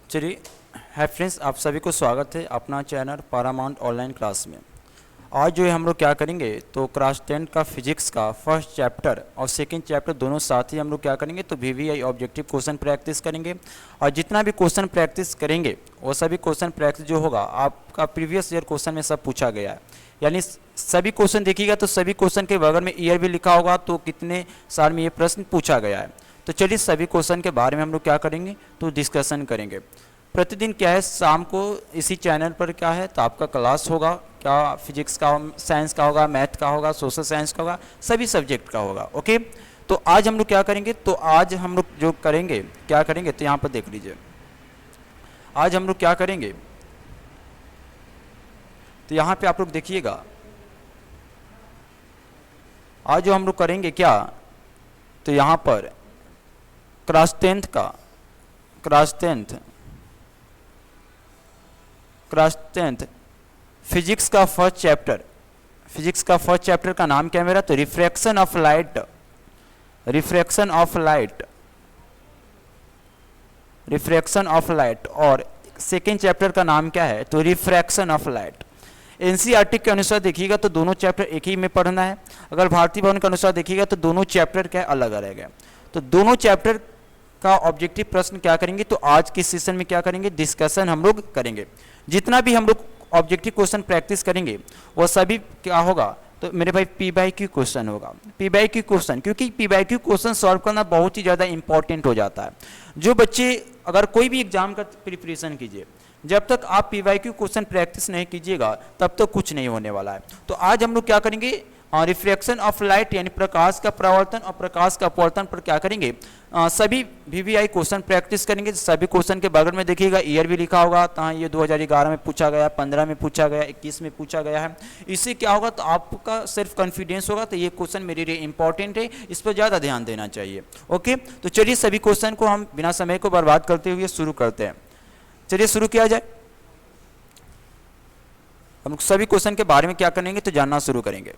चलिए, hi friends, आप सभी को स्वागत है अपना चैनल पारामाउंट ऑनलाइन क्लास में। आज जो है हम लोग क्या करेंगे तो क्लास 10 का फिजिक्स का फर्स्ट चैप्टर और सेकंड चैप्टर दोनों साथ ही हम लोग क्या करेंगे तो वीवीआई ऑब्जेक्टिव क्वेश्चन प्रैक्टिस करेंगे। और जितना भी क्वेश्चन प्रैक्टिस करेंगे वो सभी क्वेश्चन प्रैक्टिस जो होगा आपका प्रीवियस ईयर क्वेश्चन में सब पूछा गया है, यानी सभी क्वेश्चन देखिएगा तो सभी क्वेश्चन के बगल में ईयर भी लिखा होगा तो कितने साल में ये प्रश्न पूछा गया है। तो चलिए सभी क्वेश्चन के बारे में हम लोग क्या करेंगे तो डिस्कशन करेंगे। प्रतिदिन क्या है शाम को इसी चैनल पर क्या है तो आपका क्लास होगा, क्या फिजिक्स का, साइंस का होगा, मैथ का होगा, सोशल साइंस का होगा, सभी सब्जेक्ट का होगा। ओके, तो आज हम लोग क्या करेंगे तो आज हम लोग जो करेंगे क्या करेंगे तो यहाँ पर देख लीजिए। आज हम लोग क्या करेंगे तो यहाँ पे आप लोग देखिएगा, आज जो हम लोग करेंगे क्या तो यहाँ पर क्लास 10th फिजिक्स का फर्स्ट चैप्टर का नाम क्या है मेरा तो रिफ्रैक्शन ऑफ लाइट और सेकेंड चैप्टर का नाम क्या है तो रिफ्रैक्शन ऑफ लाइट। एनसीईआरटी के अनुसार देखिएगा तो दोनों चैप्टर एक ही में पढ़ना है। अगर भारतीय भवन के अनुसार देखिएगा तो दोनों चैप्टर क्या है अलग अलग है। तो दोनों चैप्टर का ऑब्जेक्टिव प्रश्न क्या करेंगे तो आज के सेशन में क्या करेंगे डिस्कशन हम लोग करेंगे। जितना भी हम लोग ऑब्जेक्टिव क्वेश्चन प्रैक्टिस करेंगे वो सभी क्या होगा तो मेरे भाई पी बाई क्यू क्वेश्चन होगा। पी बाई क्यू क्वेश्चन, क्योंकि P by Q question solve करना बहुत ही ज़्यादा इंपॉर्टेंट हो जाता है। जो बच्चे अगर कोई भी एग्जाम का प्रिपरेशन कीजिए, जब तक आप P by Q question practice नहीं कीजिएगा तब तक कुछ नहीं होने वाला है। तो आज हम लोग क्या करेंगे रिफ्लेक्शन ऑफ लाइट यानी प्रकाश का परावर्तन और प्रकाश का अपवर्तन पर क्या करेंगे सभी वीवीआई क्वेश्चन प्रैक्टिस करेंगे। सभी क्वेश्चन के बगल में देखिएगा ईयर भी लिखा होगा, तो ये 2011 में पूछा गया, 15 में पूछा गया, 21 में पूछा गया है। इससे क्या होगा तो आपका सेल्फ कॉन्फिडेंस होगा तो ये क्वेश्चन मेरे लिए इंपॉर्टेंट है, इस पर ज़्यादा ध्यान देना चाहिए। ओके, तो चलिए सभी क्वेश्चन को हम बिना समय को बर्बाद करते हुए शुरू करते हैं। चलिए शुरू किया जाए। हम सभी क्वेश्चन के बारे में क्या करेंगे तो जानना शुरू करेंगे।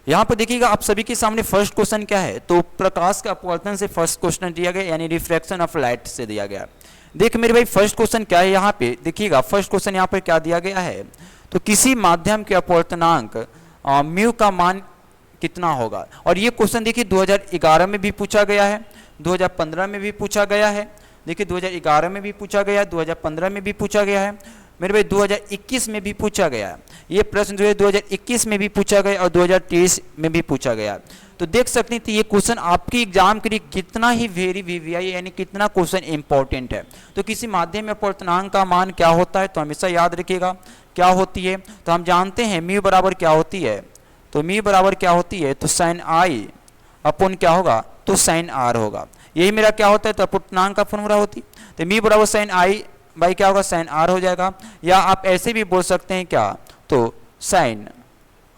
यहाँ पर देखिएगा आप सभी के सामने फर्स्ट क्वेश्चन क्या है तो प्रकाश का अपवर्तन से फर्स्ट क्वेश्चन दिया गया, यानी रिफ्रैक्शन ऑफ लाइट से दिया गया। देख मेरे भाई फर्स्ट क्वेश्चन क्या है, यहाँ पे देखिएगा फर्स्ट क्वेश्चन यहाँ पर क्या दिया गया है तो किसी माध्यम के अपवर्तनांक म्यू का मान कितना होगा। और ये क्वेश्चन देखिए 2011 में भी पूछा गया है, 2015 में भी पूछा गया है, देखिए 2011 में भी पूछा गया है, 2015 में भी पूछा गया है, मेरे भाई 2021 में भी पूछा गया है। ये प्रश्न जो है 2021 में भी पूछा गया और 2023 में भी पूछा गया। तो देख सकते हैं ये क्वेश्चन आपके एग्जाम के लिए कितना ही वेरी वीवीआई यानी कितना क्वेश्चन इंपॉर्टेंट है। तो किसी माध्यम में अपवर्तनांक का मान क्या होता है तो हमेशा याद रखिएगा क्या होती है। तो हम जानते हैं म्यू बराबर क्या होती है तो म्यू बराबर क्या होती है तो साइन आई अपॉन क्या होगा तो साइन आर होगा। यही मेरा क्या होता है तो अपवर्तनांक का फॉर्मूला होती है। तो म्यू बराबर साइन आई भाई क्या होगा साइन आर हो जाएगा, या आप ऐसे भी बोल सकते हैं क्या तो साइन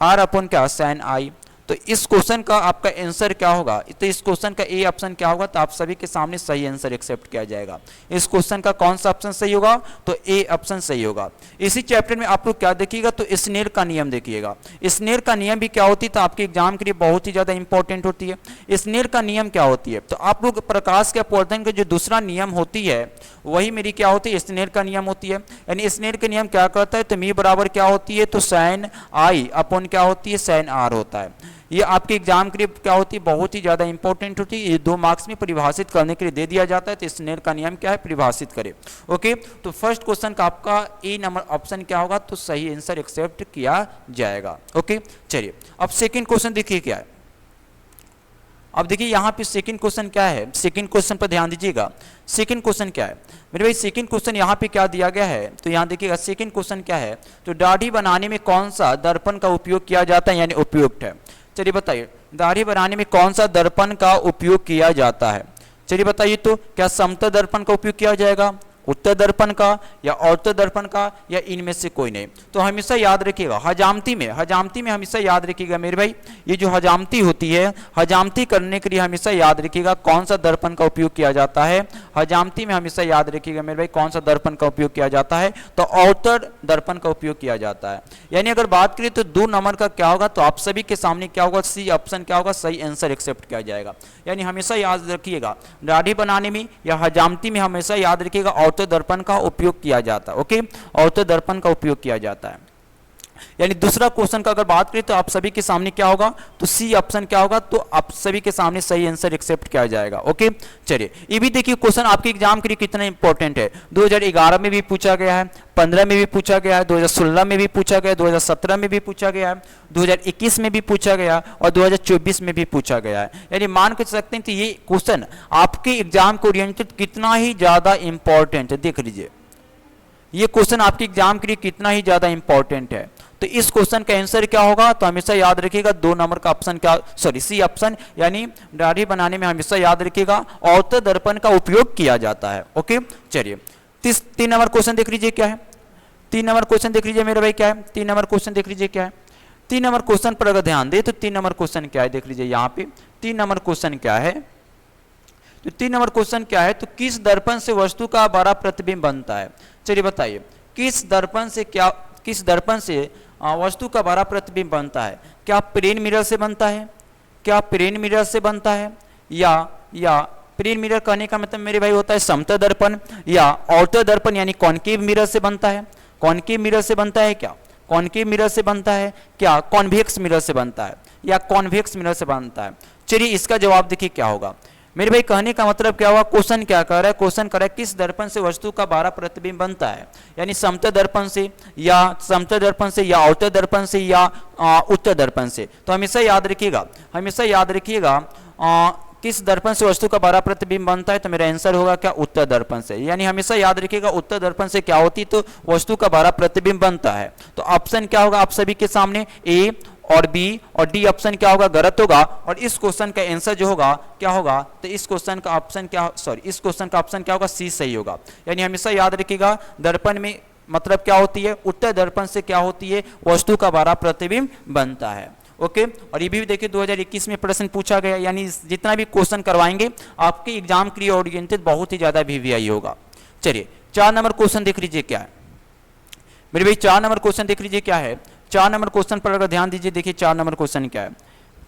आर अपॉन क्या साइन आई। तो इस क्वेश्चन का आपका आंसर क्या होगा तो इस क्वेश्चन का ए ऑप्शन क्या होगा तो आप सभी के सामने सही आंसर एक्सेप्ट किया जाएगा। इस क्वेश्चन का कौन सा ऑप्शन सही होगा तो ए ऑप्शन सही होगा। इसी चैप्टर में आप लोग क्या देखिएगा तो स्नेल का नियम देखिएगा। स्नेल का नियम भी क्या होती है तो आपके एग्जाम के लिए बहुत ही ज्यादा इंपॉर्टेंट होती है। स्नेल का नियम क्या होती है तो आप लोग प्रकाश के अपवर्तन का जो दूसरा नियम होती है वही मेरी क्या होती है स्नेल का नियम होती है। यानी स्नेल का नियम क्या करता है तो मी बराबर क्या होती है तो साइन आई अपॉन क्या होती है साइन आर होता है। ये आपके एग्जाम के लिए क्या होती है बहुत ही ज़्यादा इंपॉर्टेंट होती है। ये 2 मार्क्स में परिभाषित करने के लिए दे दिया जाता है तो स्नेल का नियम क्या है परिभाषित करे। ओके, तो फर्स्ट क्वेश्चन का आपका ए नंबर ऑप्शन क्या होगा तो सही आंसर एक्सेप्ट किया जाएगा। ओके, चलिए अब सेकंड क्वेश्चन देखिए क्या है। अब देखिए यहाँ पे सेकंड क्वेश्चन क्या है, सेकंड क्वेश्चन पर ध्यान दीजिएगा। सेकंड क्वेश्चन क्या है मेरे भाई, सेकंड क्वेश्चन यहाँ पे क्या दिया गया है तो यहाँ देखिएगा सेकंड क्वेश्चन क्या है तो दाढ़ी बनाने में कौन सा दर्पण का उपयोग किया जाता है यानी उपयुक्त है। चलिए बताइए दाढ़ी बनाने में कौन सा दर्पण का उपयोग किया जाता है। चलिए बताइए तो क्या समतल दर्पण का उपयोग किया जाएगा, उत्तर दर्पण का या अवतल दर्पण का या इनमें से कोई नहीं। तो हमेशा याद रखिएगा हजामती में हमेशा याद रखिएगा मेरे भाई, ये जो हजामती होती है, हजामती करने के लिए हमेशा याद रखिएगा कौन सा दर्पण का उपयोग किया जाता है। हजामती में हमेशा याद रखिएगा मेरे भाई कौन सा दर्पण का उपयोग किया जाता है, तो अवतल दर्पण का उपयोग किया जाता है। यानी अगर बात करें तो 2 नंबर का क्या होगा, तो आप सभी के सामने क्या होगा, सी ऑप्शन क्या होगा, सही आंसर एक्सेप्ट किया जाएगा। यानी हमेशा याद रखिएगा दाढ़ी बनाने में या हजामती में हमेशा याद रखिएगा अवतल दर्पण का उपयोग किया जाता है। ओके, अवतल दर्पण का उपयोग किया जाता है। यानी दूसरा क्वेश्चन का अगर बात करें तो आप सभी के सामने क्या होगा, तो सी ऑप्शन क्या होगा, तो आप सभी के सामने सही आंसर एक्सेप्ट किया जाएगा। ओके, चलिए ये भी देखिए क्वेश्चन आपके एग्जाम के लिए कितना इंपॉर्टेंट है। 2011 में भी पूछा गया है, 15 में भी पूछा गया है, 2016 में भी पूछा गया, 2017 में भी पूछा गया है, 2021 में भी पूछा गया और 2024 में भी पूछा गया है। यानी मान कर सकते हैं कि ये क्वेश्चन आपके एग्जाम को ओरिएंटेड कितना ही ज्यादा इंपॉर्टेंट है। देख लीजिए ये क्वेश्चन आपके एग्जाम के लिए कितना ही ज्यादा इंपॉर्टेंट है। तो इस क्वेश्चन का आंसर क्या होगा, तो हमेशा याद रखिएगा 2 नंबर का ऑप्शन क्या, सॉरी सी ऑप्शन, यानी दाढ़ी बनाने में हमेशा याद रखिएगा अवतल दर्पण का उपयोग किया जाता है। ओके, चलिए 3 नंबर क्वेश्चन देख लीजिए क्या है। 3 नंबर क्वेश्चन देख लीजिए मेरे भाई क्या है, 3 नंबर क्वेश्चन देख लीजिए क्या है। 3 नंबर क्वेश्चन पर अगर ध्यान दे तो 3 नंबर क्वेश्चन क्या है, देख लीजिए यहाँ पे 3 नंबर क्वेश्चन क्या है। तो 3 नंबर क्वेश्चन क्या है, तो किस दर्पण से वस्तु का बड़ा प्रतिबिंब बनता है। चलिए बताइए किस दर्पण से वस्तु का बड़ा प्रतिबिंब बनता है। क्या प्लेन मिरर से बनता है, क्या प्लेन मिरर से बनता है, या प्लेन मिरर कहने का मतलब मेरे भाई होता है समतल दर्पण, या अवतल दर्पण यानी कॉनकेव मिरर से बनता है। कॉनकेव मिरर से बनता है क्या, कॉनकेव मिरर से बनता है, क्या कॉन्वेक्स मिरर से बनता है, या कॉन्वेक्स मिरर से बनता है। चलिए इसका जवाब देखिए क्या होगा मेरे भाई। कहने का मतलब क्या हुआ, क्वेश्चन क्या कर रहा है, क्वेश्चन कर रहा है किस दर्पण से वस्तु का बड़ा प्रतिबिंब बनता है। यानी समतल दर्पण से या अवतल दर्पण से या उत्तल दर्पण से। तो हमेशा याद रखिएगा किस दर्पण से वस्तु का बड़ा प्रतिबिंब बनता है, तो मेरा आंसर होगा क्या, उत्तल दर्पण से। यानी हमेशा याद रखिएगा उत्तल दर्पण से क्या होती, तो वस्तु का बड़ा प्रतिबिंब बनता है। तो ऑप्शन क्या होगा आप सभी के सामने, ए और बी और डी ऑप्शन क्या होगा, गलत होगा। और इस क्वेश्चन का आंसर जो होगा क्या होगा, तो इस क्वेश्चन का ऑप्शन क्या होगा, सी सही होगा। यानी हमेशा याद रखिएगा दर्पण में मतलब क्या होती है, उत्तल दर्पण से क्या होती है, वस्तु का बड़ा प्रतिबिंब बनता है। ओके, और ये भी देखिए 2021 में प्रश्न पूछा गया। यानी जितना भी क्वेश्चन करवाएंगे आपके एग्जाम के लिए ओरिएंटेड बहुत ही ज्यादा वीवीआई होगा। चलिए 4 नंबर क्वेश्चन देख लीजिए क्या है मेरे भाई। 4 नंबर क्वेश्चन देख लीजिए क्या है। 4 नंबर क्वेश्चन पर अगर ध्यान दीजिए, देखिए 4 नंबर क्वेश्चन क्या है।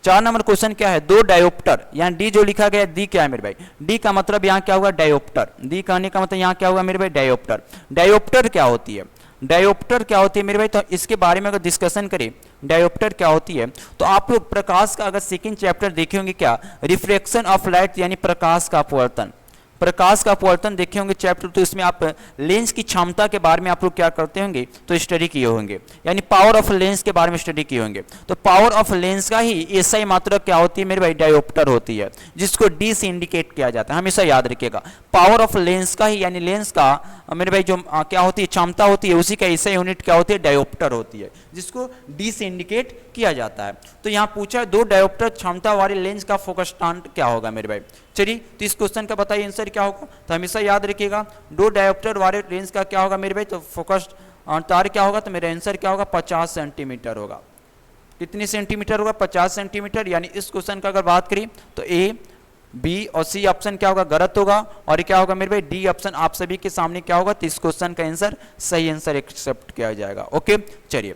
4 नंबर क्वेश्चन क्या है, 2 डायोप्टर, यहाँ डी जो लिखा गया डी क्या है मेरे भाई, डी का मतलब यहाँ क्या होगा, डायोप्टर। डी कहने का मतलब यहाँ क्या होगा मेरे भाई, डायोप्टर। डायोप्टर क्या होती है, डायोप्टर क्या होती है मेरे भाई, तो इसके बारे में अगर डिस्कशन करें डायोप्टर क्या होती है, तो आप लोग प्रकाश का अगर सेकंड चैप्टर देखे होंगे क्या, रिफ्लेक्शन ऑफ लाइट यानी प्रकाश का अपवर्तन, प्रकाश का अपवर्तन देखे होंगे चैप्टर। तो इसमें आप लेंस की क्षमता के बारे में आप लोग क्या करते होंगे, तो स्टडी किए होंगे, यानी पावर ऑफ लेंस के बारे में स्टडी किए होंगे। तो पावर ऑफ लेंस का ही एसआई मात्रा क्या होती है मेरे भाई, डायोप्टर होती है, जिसको डी से इंडिकेट किया जाता है। हमेशा याद रखिएगा पावर ऑफ लेंस का ही, यानी लेंस का मेरे भाई जो क्या होती है क्षमता होती है, उसी का एसआई यूनिट क्या होती है, डायोप्टर होती है, जिसको डी से इंडिकेट किया जाता है। तो यहाँ पूछा है 2 डायोप्टर क्षमता वाले लेंस का फोकस स्टांट क्या होगा मेरे भाई। चलिए तो इस क्वेश्चन का बताइए आंसर क्या होगा। तो हमेशा याद रखिएगा 2 डायोप्टर वाले लेंस का क्या होगा मेरे भाई, तो फोकस तार क्या होगा, तो मेरा आंसर क्या होगा, 50 सेंटीमीटर होगा। कितनी सेंटीमीटर होगा, 50 सेंटीमीटर। यानी इस क्वेश्चन का अगर बात करें तो ए बी और सी ऑप्शन क्या होगा, गलत होगा। और क्या होगा मेरे भाई, डी ऑप्शन आप सभी के सामने क्या होगा, तो इस क्वेश्चन का आंसर सही आंसर एक्सेप्ट किया जाएगा। ओके, चलिए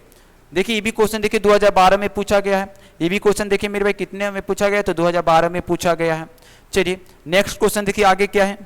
देखिए ये भी क्वेश्चन देखिए 2012 में पूछा गया है। ये भी क्वेश्चन देखिए मेरे भाई कितने में पूछा गया है, तो 2012 में पूछा गया है। चलिए नेक्स्ट क्वेश्चन देखिए आगे क्या है।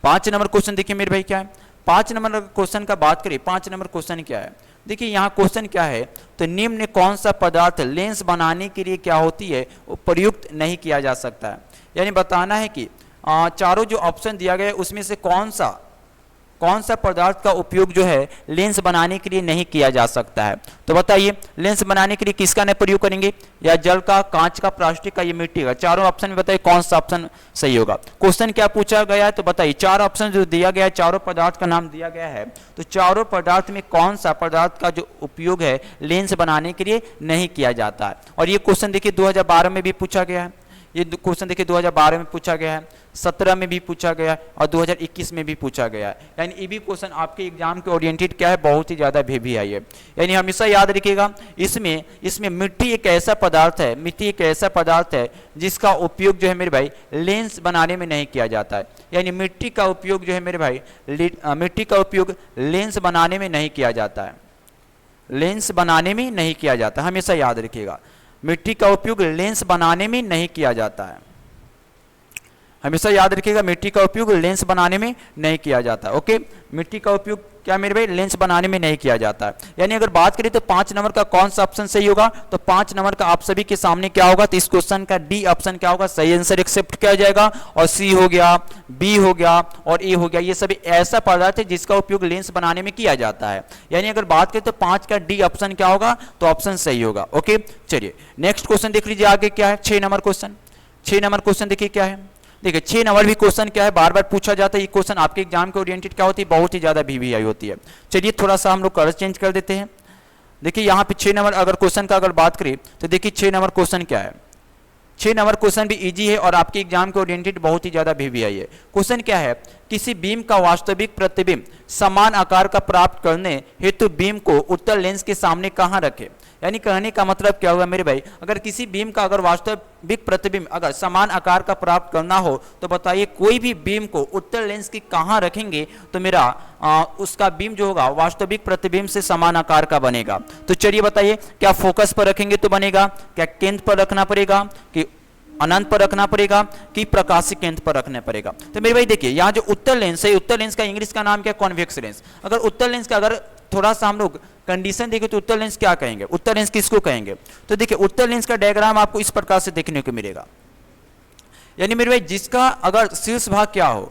5 नंबर क्वेश्चन देखिए मेरे भाई क्या है। 5 नंबर क्वेश्चन का बात करें, 5 नंबर क्वेश्चन क्या है, देखिए यहाँ क्वेश्चन क्या है, तो निम्न कौन सा पदार्थ लेंस बनाने के लिए क्या होती है, वो प्रयुक्त नहीं किया जा सकता है। यानी बताना है कि चारों जो ऑप्शन दिया गया है उसमें से कौन सा पदार्थ का उपयोग जो है लेंस बनाने के लिए नहीं किया जा सकता है। तो बताइए लेंस बनाने के लिए किसका नहीं प्रयोग करेंगे, या जल का, कांच का, प्लास्टिक का, या मिट्टी का। चारों ऑप्शन में बताइए कौन सा ऑप्शन सही होगा। क्वेश्चन क्या पूछा गया है, तो बताइए 4 ऑप्शन जो दिया गया है, चारों पदार्थ का नाम दिया गया है, तो चारों पदार्थ में कौन सा पदार्थ का जो उपयोग है लेंस बनाने के लिए नहीं किया जाता है। और ये क्वेश्चन देखिए 2012 में भी पूछा गया है। ये क्वेश्चन देखिए 2012 में पूछा गया है, 17 में भी पूछा गया है और 2021 में भी पूछा गया है। यानी ये भी क्वेश्चन आपके एग्जाम के ओरिएंटेड क्या है, बहुत ही ज़्यादा भी आई है। यानी हमेशा याद रखिएगा, इसमें मिट्टी एक ऐसा पदार्थ है, मिट्टी एक ऐसा पदार्थ है जिसका उपयोग जो है मेरे भाई लेंस बनाने में नहीं किया जाता है। यानी मिट्टी का उपयोग जो है मेरे भाई मिट्टी का उपयोग लेंस बनाने में नहीं किया जाता है, लेंस बनाने में नहीं किया जाता। हमेशा याद रखिएगा, मिट्टी का उपयोग लेंस बनाने में नहीं किया जाता है। हमेशा याद रखिएगा, मिट्टी का उपयोग लेंस बनाने में नहीं किया जाता। ओके, मिट्टी का उपयोग क्या मेरे भाई लेंस बनाने में नहीं किया जाता है। यानी अगर बात करें तो 5 नंबर का कौन सा ऑप्शन सही होगा, तो 5 नंबर का आप सभी के सामने क्या होगा, तो इस क्वेश्चन का डी ऑप्शन क्या होगा, सही आंसर एक्सेप्ट किया जाएगा। और सी हो गया, बी हो गया और ए हो गया, ये सभी ऐसा पदार्थ है जिसका उपयोग लेंस बनाने में किया जाता है। यानी अगर बात करें तो 5 का डी ऑप्शन क्या होगा, तो ऑप्शन सही होगा। ओके, चलिए नेक्स्ट क्वेश्चन देख लीजिए आगे क्या है। 6 नंबर क्वेश्चन, 6 नंबर क्वेश्चन देखिए क्या है। देखिए 6 नंबर भी क्वेश्चन क्या है, बार बार पूछा जाता है। ये क्वेश्चन आपके एग्जाम के ओरिएंटेड क्या होती है, बहुत ही ज्यादा वीवीआई होती है। चलिए थोड़ा सा हम लोग कलर चेंज कर देते हैं। देखिए यहाँ पे 6 नंबर अगर क्वेश्चन का अगर बात करें तो देखिए 6 नंबर क्वेश्चन क्या है। 6 नंबर क्वेश्चन भी इजी है और आपके एग्जाम के ओरिएंटेड बहुत ही ज्यादा वीवीआई है। क्वेश्चन क्या है, किसी बीम का वास्तविक प्रतिबिंब समान आकार का प्राप्त करने हेतु बीम को उत्तल लेंस के सामने कहाँ रखें। यानी कहने का मतलब क्या होगा मेरे भाई, अगर किसी बीम का अगर वास्तविक प्रतिबिंब अगर समान आकार का प्राप्त करना हो तो बताइए कोई भी बीम को उत्तल लेंस की कहाँ रखेंगे तो मेरा उसका बीम जो होगा वास्तविक प्रतिबिंब से समान आकार का बनेगा। तो चलिए बताइए, क्या फोकस पर रखेंगे तो बनेगा, क्या केंद्र पर रखना पड़ेगा, कि अनंत पर रखना पड़ेगा, कि प्रकाशिक केंद्र पर रखना पड़ेगा। तो मेरे भाई देखिए यहाँ जो उत्तल लेंस है, उत्तल लेंस का इंग्लिश का नाम क्या है, कॉन्वेक्स लेंस। अगर उत्तल लेंस का अगर थोड़ा सा हम लोग कंडीशन देखें तो उत्तल लेंस क्या कहेंगे, उत्तल लेंस किसको कहेंगे, तो देखिए उत्तल लेंस का डायग्राम आपको इस प्रकार से देखने को मिलेगा। यानी मेरे भाई जिसका अगर शीर्ष भाग क्या हो,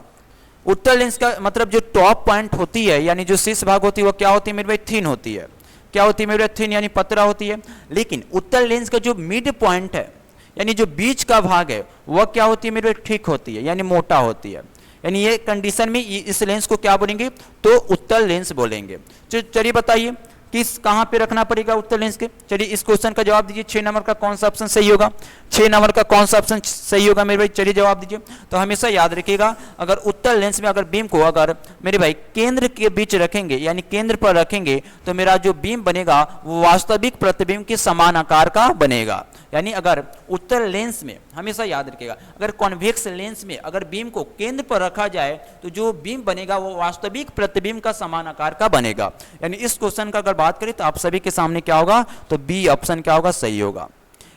उत्तल लेंस का मतलब जो टॉप पॉइंट होती है यानी जो शीर्ष भाग होती है वो क्या होती है मेरे भाई, थिन होती है। क्या होती है मेरे भाई, थिन यानी पतला होती है। लेकिन उत्तल लेंस का जो मिड पॉइंट है यानी जो बीच का भाग है वह क्या होती है मेरे भाई, ठीक होती है यानी मोटा होती है। यानी ये कंडीशन में इस लेंस को क्या बोलेंगे, तो उत्तल लेंस बोलेंगे। चलिए बताइए किस कहां पे रखना पड़ेगा उत्तल लेंस के। चलिए इस क्वेश्चन का जवाब दीजिए, 6 नंबर का कौन सा ऑप्शन सही होगा, 6 नंबर का कौन सा ऑप्शन सही होगा मेरे भाई, चलिए जवाब दीजिए। तो हमेशा याद रखिएगा, अगर उत्तल लेंस में अगर बीम को अगर मेरे भाई केंद्र के बीच रखेंगे यानी केंद्र पर रखेंगे तो मेरा जो बीम बनेगा वो वास्तविक प्रतिबिंब के समान आकार का बनेगा। यानी अगर उत्तल लेंस में हमेशा याद रखिएगा, अगर कॉन्वेक्स लेंस में अगर बीम को केंद्र पर रखा जाए तो जो बीम बनेगा वो वास्तविक प्रतिबिंब का समान आकार का बनेगा। यानी इस क्वेश्चन का अगर बात करें तो आप सभी के सामने क्या होगा, तो बी ऑप्शन क्या होगा, सही होगा।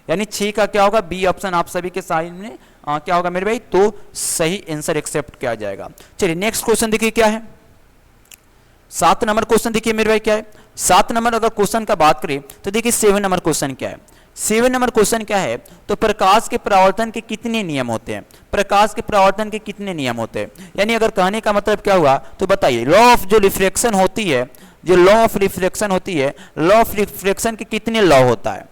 यानी 6 का क्या होगा, बी ऑप्शन आप सभी के सामने क्या होगा मेरे भाई, तो सही आंसर एक्सेप्ट किया जाएगा। चलिए नेक्स्ट क्वेश्चन देखिए क्या है। 7 नंबर क्वेश्चन देखिए मेरे भाई क्या है। 7 नंबर अगर क्वेश्चन का बात करें तो देखिए 7 नंबर क्वेश्चन क्या है। 7 नंबर क्वेश्चन क्या है, तो प्रकाश के परावर्तन के कितने नियम होते हैं, प्रकाश के परावर्तन के कितने नियम होते हैं। यानी अगर कहने का मतलब क्या हुआ, तो बताइए लॉ ऑफ जो रिफ्रैक्शन होती है, जो लॉ ऑफ रिफ्रैक्शन होती है, लॉ ऑफ रिफ्रैक्शन के कितने लॉ होता है।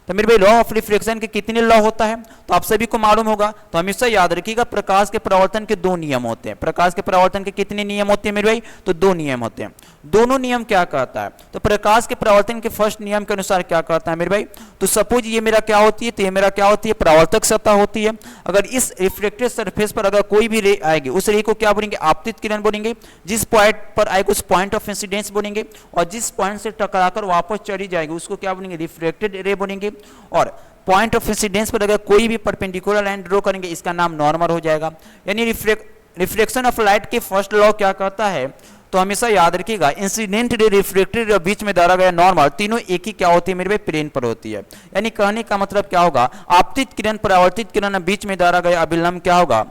तो मेरे भाई लॉ ऑफ रिफ्रैक्शन के कितने लॉ होता है, तो आप सभी को मालूम होगा। तो हमेशा याद रखिएगा प्रकाश के परावर्तन के 2 नियम होते हैं। प्रकाश के परावर्तन के कितने नियम होते हैं मेरे भाई, तो 2 नियम होते हैं। दोनों नियम क्या कहता है, तो प्रकाश के परावर्तन के फर्स्ट नियम के अनुसार क्या कहता है मेरे भाई, तो सपोज ये मेरा क्या होती है, तो ये मेरा क्या होती है, परावर्तक सतह होती है। अगर इस रिफ्लेक्टेड सरफेस पर अगर कोई भी रे आएगी उस रे को क्या बोलेंगे, आपतित किरण बोलेंगे। जिस पॉइंट पर आएगी उस पॉइंट ऑफ इंसिडेंस बोलेंगे, और जिस पॉइंट से टकराकर वापस चली जाएगी उसको क्या बोलेंगे, रिफ्लेक्टेड रे बोलेंगे। और पॉइंट ऑफ इंसिडेंस पर अगर कोई भी परपेंडिकुलर लाइन ड्रॉ करेंगे इसका नाम नॉर्मल हो जाएगा। यानी रिफ्लेक्शन ऑफ लाइट के फर्स्ट लॉ क्या कहता है, तो हमेशा याद रखिएगा इंसिडेंट रे, रिफ्लेक्टेड रे, बीच में धारा गया नॉर्मल, तीनों एक ही क्या होती है मेरे भाई, प्लेन पर होती है। यानी कहने का मतलब क्या होगा, आपतित किरण परावर्तित किरण बीच में धारा गया अभिलंब क्या होगा,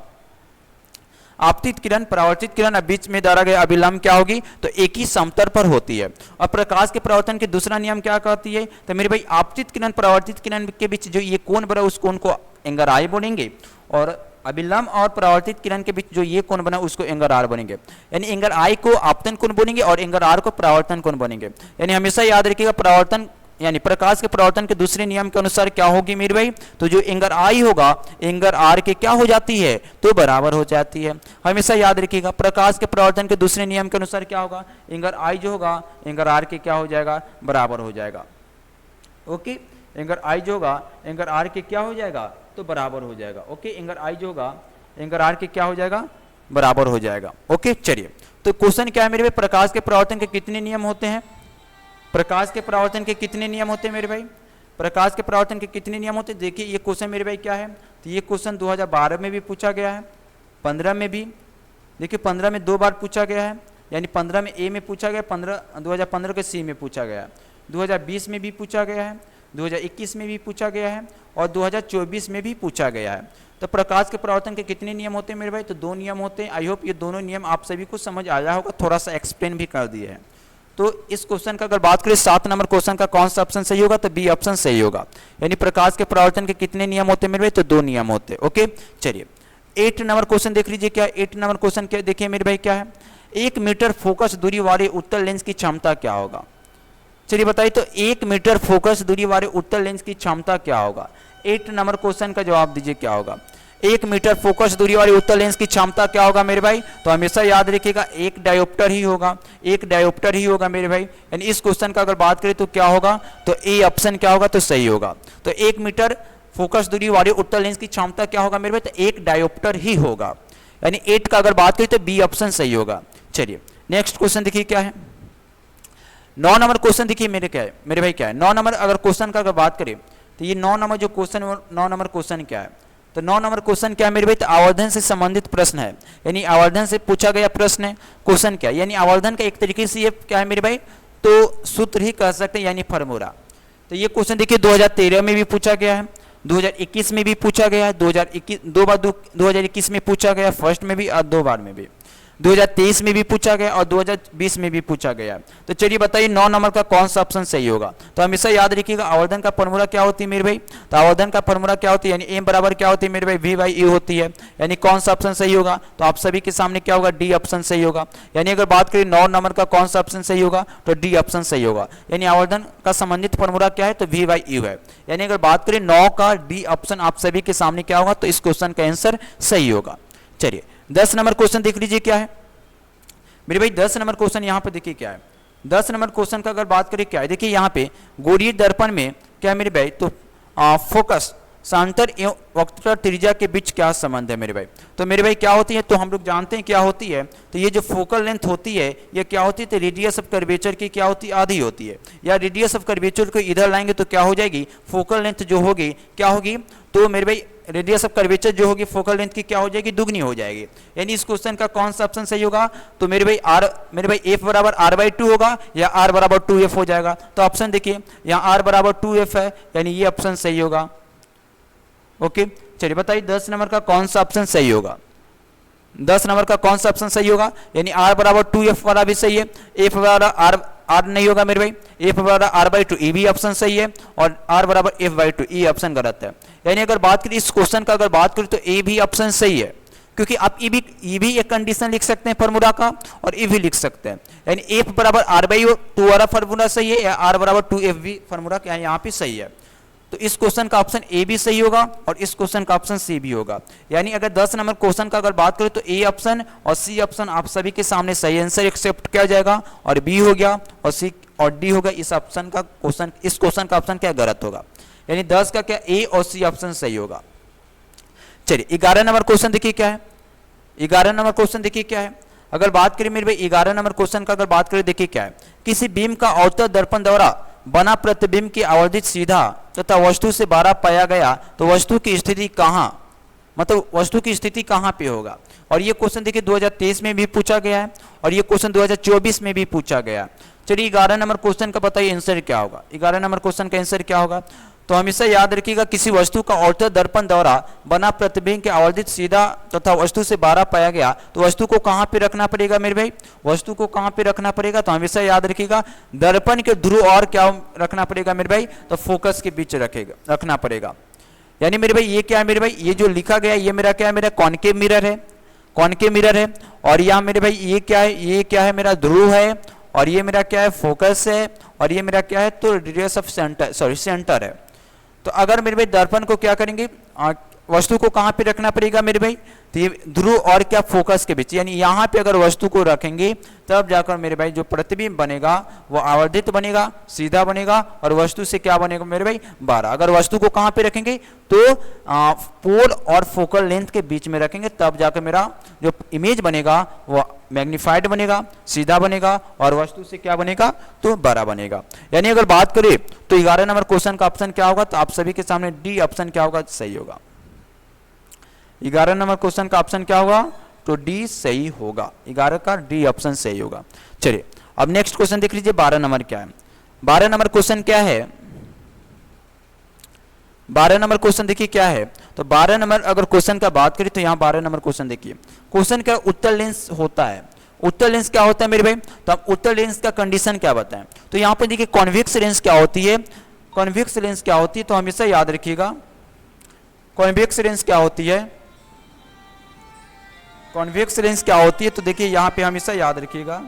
आपतित किरण परावर्तित किरण बीच में धारा गया अभिलंब क्या होगी, तो एक ही समतल पर होती है। और प्रकाश के परावर्तन के दूसरा नियम क्या कहती है, तो मेरे भाई आपतित किरण परावर्तित किरण के बीच जो ये कोण बना उस कोण को एंगल आई बोलेंगे, और अभिलंब और परावर्तित किरण के बीच जो ये कोण बना उसको एंगल आर बनेंगे। यानी एंगल आई को आपतन कोण बोलेंगे और एंगल आर को परावर्तन कोण बनेंगे। यानी हमेशा याद रखिएगा परावर्तन यानी प्रकाश के परावर्तन के दूसरे नियम के अनुसार क्या होगी मेरे भाई, तो जो एंगल आई होगा एंगल आर के क्या हो जाती है, तो बराबर हो जाती है। हमेशा याद रखिएगा प्रकाश के परावर्तन के दूसरे नियम के अनुसार क्या होगा, एंगल आई जो होगा एंगल आर के क्या हो जाएगा, बराबर हो जाएगा। ओके, एंगल आई जो होगा एंगल आर के क्या हो जाएगा, तो बराबर हो जाएगा। ओके, एंगल आई जो होगा एंगल आर के क्या हो जाएगा, बराबर हो जाएगा। ओके, चलिए तो क्वेश्चन क्या है मेरे भाई, प्रकाश के परावर्तन के कितने नियम होते हैं, प्रकाश के परावर्तन के कितने नियम होते हैं मेरे भाई, प्रकाश के परावर्तन के कितने नियम होते हैं। देखिए ये क्वेश्चन मेरे भाई क्या है, तो ये क्वेश्चन 2012 में भी पूछा गया है, 15 में भी, देखिए 15 में 2 बार पूछा गया है, यानी 15 में ए में पूछा गया, 2015 के सी में पूछा गया है, 2020 में भी पूछा गया है, 2021 में भी पूछा गया है और 2024 में भी पूछा गया है। तो प्रकाश के परावर्तन के कितने नियम होते हैं मेरे भाई, तो 2 नियम होते हैं। आई होप ये दोनों नियम आप सभी को समझ आया होगा, थोड़ा सा एक्सप्लेन भी कर दिए हैं। तो इस क्वेश्चन का अगर बात करें 7 नंबर क्वेश्चन का कौन सा ऑप्शन सही होगा, तो बी ऑप्शन सही होगा, यानी प्रकाश के परावर्तन के कितने नियम होते हैं मेरे भाई, तो 2 नियम होते हैं। ओके, चलिए 8 नंबर क्वेश्चन देख लीजिए, क्या 8 नंबर क्वेश्चन क्या देखिए मेरे भाई क्या है, 1 मीटर फोकस दूरी वाले उत्तल लेंस की क्षमता क्या होगा। चलिए बताइए, तो 1 मीटर फोकस दूरी वाले उत्तल लेंस की क्षमता क्या होगा, 8 नंबर क्वेश्चन का जवाब दीजिए क्या होगा। 1 मीटर फोकस दूरी वाले उत्तल लेंस की क्षमता क्या होगा मेरे भाई, तो हमेशा याद रखिएगा 1 डायोप्टर ही होगा, 1 डायोप्टर ही होगा मेरे भाई, यानी इस क्वेश्चन का अगर बात करें तो क्या होगा, तो ए ऑप्शन क्या होगा, तो सही होगा। तो 1 मीटर फोकस दूरी वाले उत्तल लेंस की क्षमता क्या होगा मेरे भाई, तो 1 डायोप्टर ही होगा, यानी 8 का अगर बात करें तो बी ऑप्शन सही होगा। चलिए नेक्स्ट क्वेश्चन देखिए क्या है, 9 नंबर क्वेश्चन देखिए मेरे क्या है मेरे भाई क्या है, 9 नंबर अगर क्वेश्चन का अगर बात करें तो ये 9 नंबर जो क्वेश्चन 9 नंबर क्वेश्चन क्या है, तो 9 नंबर क्वेश्चन क्या है मेरे भाई, तो आवर्धन से संबंधित प्रश्न है, यानी आवर्धन से पूछा गया प्रश्न है। क्वेश्चन क्या है, यानी आवर्धन का एक तरीके से ये क्या है मेरे भाई, तो सूत्र ही कह सकते हैं, यानी फॉर्मूला। तो ये क्वेश्चन देखिए 2013 में भी पूछा गया है, 2021 में भी पूछा गया है, 2021 में पूछा गया, फर्स्ट में भी और 2 बार में भी, 2023 में भी पूछा गया और 2020 में भी पूछा गया। तो चलिए बताइए 9 नंबर का कौन सा ऑप्शन सही होगा। तो हमेशा याद रखिएगा आवर्धन का फॉर्मूला क्या होती है मेरे भाई, तो आवर्धन का फॉर्मूला क्या होती है, यानी एम बराबर क्या होती है मेरे भाई, वी बाई यू होती है, यानी कौन सा ऑप्शन सही होगा, तो आप सभी के सामने क्या होगा, डी ऑप्शन सही होगा। यानी अगर बात करें 9 नंबर का कौन सा ऑप्शन सही होगा, तो डी ऑप्शन सही होगा, यानी आवर्धन का संबंधित फॉर्मूला क्या है, तो वी बाई यू है। यानी अगर बात करें 9 का डी ऑप्शन आप सभी के सामने क्या होगा, तो इस क्वेश्चन का आंसर सही होगा। चलिए 10 नंबर क्वेश्चन देख लीजिए क्या है मेरे भाई, 10 नंबर क्वेश्चन यहाँ पे देखिए क्या है, 10 नंबर क्वेश्चन का अगर बात करें क्या है, देखिए यहाँ पे गोलीय दर्पण में क्या है मेरे भाई, तो फोकस सांतर एवं वक्रता त्रिज्या के बीच क्या संबंध है मेरे भाई। तो मेरे भाई क्या होती है, तो हम लोग जानते हैं क्या होती है, तो ये जो फोकल लेंथ होती है ये क्या होती है, तो रेडियस ऑफ कर्वेचर की क्या होती है, आधी होती है, या रेडियस ऑफ कर्वेचर को इधर लाएंगे तो क्या हो जाएगी, फोकल लेंथ जो होगी क्या होगी, तो मेरे भाई रेडियस ऑफ कर्वेचर जो होगी फोकल लेंथ की क्या हो जाएगी, दुगनी हो जाएगी। यानी इस क्वेश्चन का कौन सा ऑप्शन सही होगा, तो मेरे भाई एफ बराबर आर बाई 2 होगा या आर बराबर 2f हो जाएगा। तो ऑप्शन देखिए यहाँ आर बराबर 2f है, यानी ये ऑप्शन सही होगा। ओके, चलिए बताइए 10 नंबर का कौन सा ऑप्शन सही होगा, 10 नंबर का कौन सा ऑप्शन सही होगा, यानी आर बराबर 2f वाला भी सही है, एफ बराबर आर नहीं होगा मेरे भाई, एफ बराबर आर बाई 2 ई भी ऑप्शन सही है और आर बराबर एफ बाई 2 ई ऑप्शन गलत है। यानी अगर बात करें इस क्वेश्चन का अगर बात करें तो ए भी ऑप्शन सही है, क्योंकि आप ई भी एक कंडीशन लिख सकते हैं फॉर्मूला का और ई भी लिख सकते हैं, यानी एफ बराबर आर बाई 2 वाला फॉर्मूला सही है या आर बराबर 2f भी फॉर्मूला क्या है यहाँ पे सही है। तो इस क्वेश्चन का ऑप्शन ए भी सही होगा और इस क्वेश्चन का ऑप्शन सी भी होगा। यानी अगर 10 नंबर क्वेश्चन का अगर बात करें तो ए ऑप्शन और सी ऑप्शन आप सभी के सामने सही आंसर एक्सेप्ट किया जाएगा और बी हो गया और सी और डी होगा, इस ऑप्शन का क्वेश्चन इस क्वेश्चन का ऑप्शन क्या गलत होगा। यानी 10 का क्या ए और सी ऑप्शन सही होगा। चलिए 11 नंबर क्वेश्चन देखिए क्या है, 11 नंबर क्वेश्चन देखिए क्या है, अगर बात करें मेरे भाई 11 नंबर क्वेश्चन का अगर बात करें देखिए क्या है, किसी बीम का अवतल दर्पण द्वारा बना प्रतिबिंब की आवर्धित सीधा तथा वस्तु से बाहर पाया गया तो वस्तु की स्थिति कहाँ, मतलब वस्तु की स्थिति कहाँ पे होगा। और ये क्वेश्चन देखिए 2023 में भी पूछा गया है और ये क्वेश्चन 2024 में भी पूछा गया। चलिए 11 नंबर क्वेश्चन का बताइए आंसर क्या होगा, 11 नंबर क्वेश्चन का आंसर क्या होगा। तो हमेशा याद रखिएगा किसी वस्तु का अवतल दर्पण द्वारा बना प्रतिबिंब के आवर्धित सीधा तथा वस्तु से बाहर पाया गया तो वस्तु को कहाँ पे रखना पड़ेगा मेरे भाई, वस्तु को कहाँ पे रखना पड़ेगा, तो हमेशा याद रखिएगा दर्पण के ध्रुव और क्या रखना पड़ेगा मेरे भाई, तो फोकस के बीच रखना पड़ेगा। यानी मेरे भाई ये क्या है मेरे भाई, ये जो लिखा गया ये मेरा क्या है, मेरा कॉनकेव मिरर है, कॉनकेव मिरर है और यहाँ मेरे भाई ये क्या है, ये क्या है मेरा ध्रुव है और ये मेरा क्या है फोकस है और ये मेरा क्या है, तो रेडियस ऑफ सेंटर है। तो अगर मेरे भाई दर्पण को क्या करेंगे, वस्तु को कहाँ पे रखना पड़ेगा मेरे भाई, तो ये ध्रुव और क्या फोकस के बीच, यानी यहाँ पे अगर वस्तु को रखेंगे तब जाकर मेरे भाई जो प्रतिबिंब बनेगा वो आवर्धित बनेगा, सीधा बनेगा, और वस्तु से क्या बनेगा मेरे भाई, बारह। अगर वस्तु को कहाँ पे रखेंगे तो पोल और फोकल लेंथ के बीच में रखेंगे, तब जाकर मेरा जो इमेज बनेगा वो मैग्नीफाइड बनेगा, सीधा बनेगा, और वस्तु से क्या बनेगा तो बड़ा बनेगा। यानी अगर बात करें तो 11 नंबर क्वेश्चन का ऑप्शन क्या होगा, तो आप सभी के सामने डी ऑप्शन क्या होगा, सही होगा। 11 नंबर क्वेश्चन का ऑप्शन क्या होगा, तो डी सही होगा, 11 का डी ऑप्शन सही होगा। चलिए अब नेक्स्ट क्वेश्चन देख लीजिए, 12 नंबर क्या है। 12 नंबर क्वेश्चन क्या है, 12 नंबर क्वेश्चन देखिए क्या है, तो 12 नंबर अगर क्वेश्चन का बात करें तो यहाँ 12 नंबर क्वेश्चन देखिए, क्वेश्चन क्या उत्तर लेंस होता है। उत्तर लेंस क्या होता है मेरे भाई, तो आप उत्तर लेंस का कंडीशन क्या बताएं, तो यहाँ पर देखिए कॉन्वेक्स लेंस क्या होती है, कॉन्वेक्स लेंस क्या होती है, तो हमेशा याद रखिएगा कॉन्वेक्स लेंस क्या होती है, कॉन्वेक्स लेंस क्या होती है, तो देखिए यहाँ पे हमेशा याद रखिएगा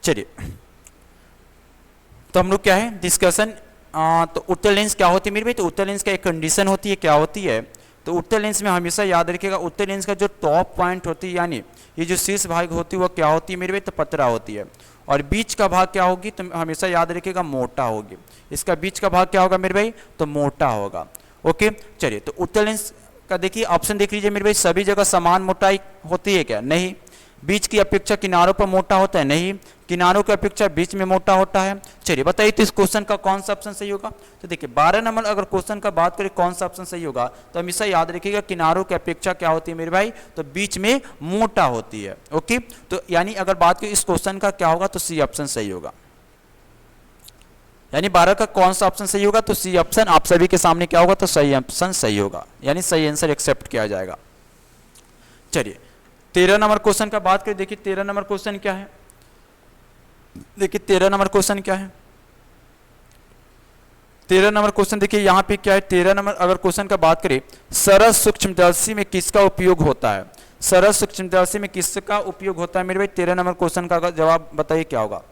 चलिए, तो हम लोग क्या है डिस्कशन, तो उत्तर लेंस क्या होती है मेरे भाई, तो उत्तर लेंस का एक कंडीशन होती है, क्या होती है, तो उत्तर लेंस में हमेशा याद रखिएगा उत्तर लेंस का जो टॉप पॉइंट होती है यानी ये जो शीर्ष भाग होती है वो क्या होती है मेरे भाई, तो पतरा होती है, और बीच का भाग क्या होगी, तो हमेशा याद रखिएगा मोटा होगी, इसका बीच का भाग क्या होगा मेरे भाई, तो मोटा होगा। ओके, चलिए, तो उत्तर लेंस का देखिए ऑप्शन देख लीजिए मेरे भाई, सभी जगह समान मोटाई होती है क्या, नहीं, बीच की अपेक्षा किनारों पर मोटा होता है, नहीं, किनारों की अपेक्षा बीच में मोटा होता है। चलिए बताइए तो इस क्वेश्चन का कौन सा ऑप्शन सही होगा, तो देखिए 12 नंबर अगर क्वेश्चन का बात करें कौन सा ऑप्शन सही होगा, तो हमेशा याद रखिएगा किनारों की अपेक्षा क्या होती है मेरे भाई, तो बीच में मोटा होती है। ओके, तो यानी अगर बात करें इस क्वेश्चन का क्या होगा, तो सी ऑप्शन सही होगा, यानी 12 का कौन सा ऑप्शन सही होगा, तो सी ऑप्शन आप सभी के सामने क्या होगा, तो सही ऑप्शन सही होगा, यानी सही आंसर एक्सेप्ट किया जाएगा। चलिए 13 नंबर क्वेश्चन का बात करें, देखिए 13 नंबर क्वेश्चन क्या है, देखिए 13 नंबर क्वेश्चन क्या है, 13 नंबर क्वेश्चन देखिए यहाँ पे क्या है, 13 नंबर अगर क्वेश्चन का बात करें, सरल सूक्ष्मदर्शी में किसका उपयोग होता है, सरल सूक्ष्मदर्शी में किसका उपयोग होता है मेरे भाई, 13 नंबर क्वेश्चन का अगर जवाब बताइए क्या होगा,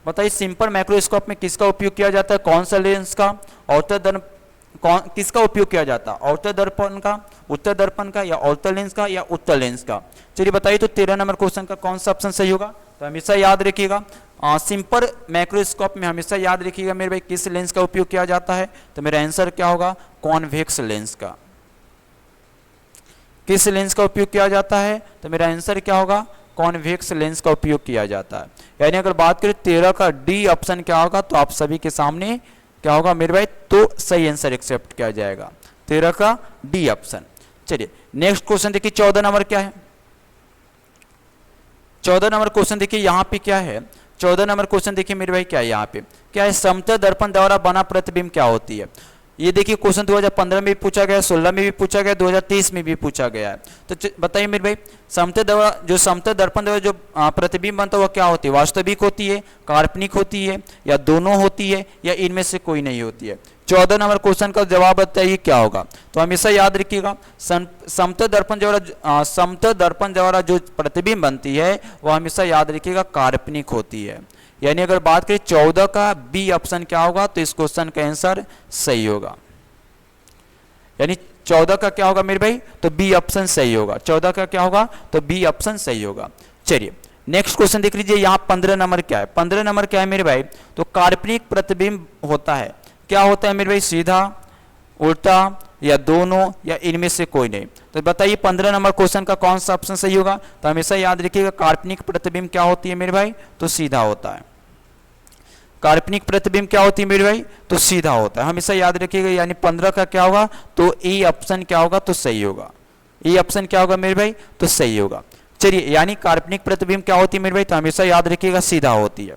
बताइए सिंपल माइक्रोस्कोप में किसका उपयोग किया जाता है, कौन सा लेंस का, अवतल दर्पण किसका उपयोग किया जाता है, अवतल दर्पण का, उत्तर दर्पण का, या अवतल लेंस का, या उत्तल लेंस का। चलिए बताइए तो 13 नंबर क्वेश्चन का कौन सा ऑप्शन सही होगा, तो हमेशा याद रखिएगा सिंपल माइक्रोस्कोप में हमेशा याद रखिएगा मेरे भाई किस लेंस का उपयोग किया जाता है, तो मेरा आंसर क्या होगा, कॉन्वेक्स लेंस का। किस लेंस का उपयोग किया जाता है, तो मेरा आंसर क्या होगा, कॉन्वेक्स लेंस का उपयोग किया जाता है। यानी अगर बात करें 13 का डी ऑप्शन क्या होगा, तो आप सभी के सामने क्या होगा मेरे भाई, तो सही आंसर एक्सेप्ट किया जाएगा 13 का डी ऑप्शन। चलिए नेक्स्ट क्वेश्चन देखिए 14 नंबर क्या है, 14 नंबर क्वेश्चन देखिए यहाँ पे क्या है, 14 नंबर क्वेश्चन देखिए मेरे भाई क्या है, यहाँ पे क्या है, समतल दर्पण द्वारा बना प्रतिबिंब क्या होती है। ये देखिए क्वेश्चन 2015 में भी पूछा गया, 16 में भी पूछा गया, 2023 में भी पूछा गया है। तो बताइए मेरे भाई समतल दर्पण द्वारा जो प्रतिबिंब बनता है वो क्या होती है, वास्तविक होती है, काल्पनिक होती है, या दोनों होती है, या इनमें से कोई नहीं होती है। 14 नंबर क्वेश्चन का जवाब बताइए क्या होगा, तो हमेशा याद रखिएगा समतल दर्पण द्वारा जो प्रतिबिंब बनती है वो हमेशा याद रखिएगा काल्पनिक होती है। यानी अगर बात करें 14 का बी ऑप्शन क्या होगा, तो इस क्वेश्चन का आंसर सही होगा, यानी 14 का क्या होगा मेरे भाई, तो बी ऑप्शन सही होगा, 14 का क्या होगा, तो बी ऑप्शन सही होगा। चलिए नेक्स्ट क्वेश्चन देख लीजिए, यहाँ 15 नंबर क्या है, 15 नंबर क्या है मेरे भाई, तो काल्पनिक प्रतिबिंब होता है, क्या होता है मेरे भाई, सीधा, उल्टा, या दोनों, या इनमें से कोई नहीं। तो बताइए 15 नंबर क्वेश्चन का कौन सा ऑप्शन सही होगा, तो हमेशा याद रखिएगा काल्पनिक प्रतिबिंब क्या होती है मेरे भाई, तो सीधा होता है। काल्पनिक प्रतिबिंब क्या होती है मेरे भाई, तो सीधा होता है, हमेशा याद रखिएगा। यानी 15 का क्या होगा, तो ए ऑप्शन क्या होगा, तो सही होगा, ए ऑप्शन क्या होगा मेरे भाई, तो सही होगा। चलिए यानी काल्पनिक प्रतिबिंब क्या होती है मेरे भाई, तो हमेशा याद रखिएगा सीधा होती है।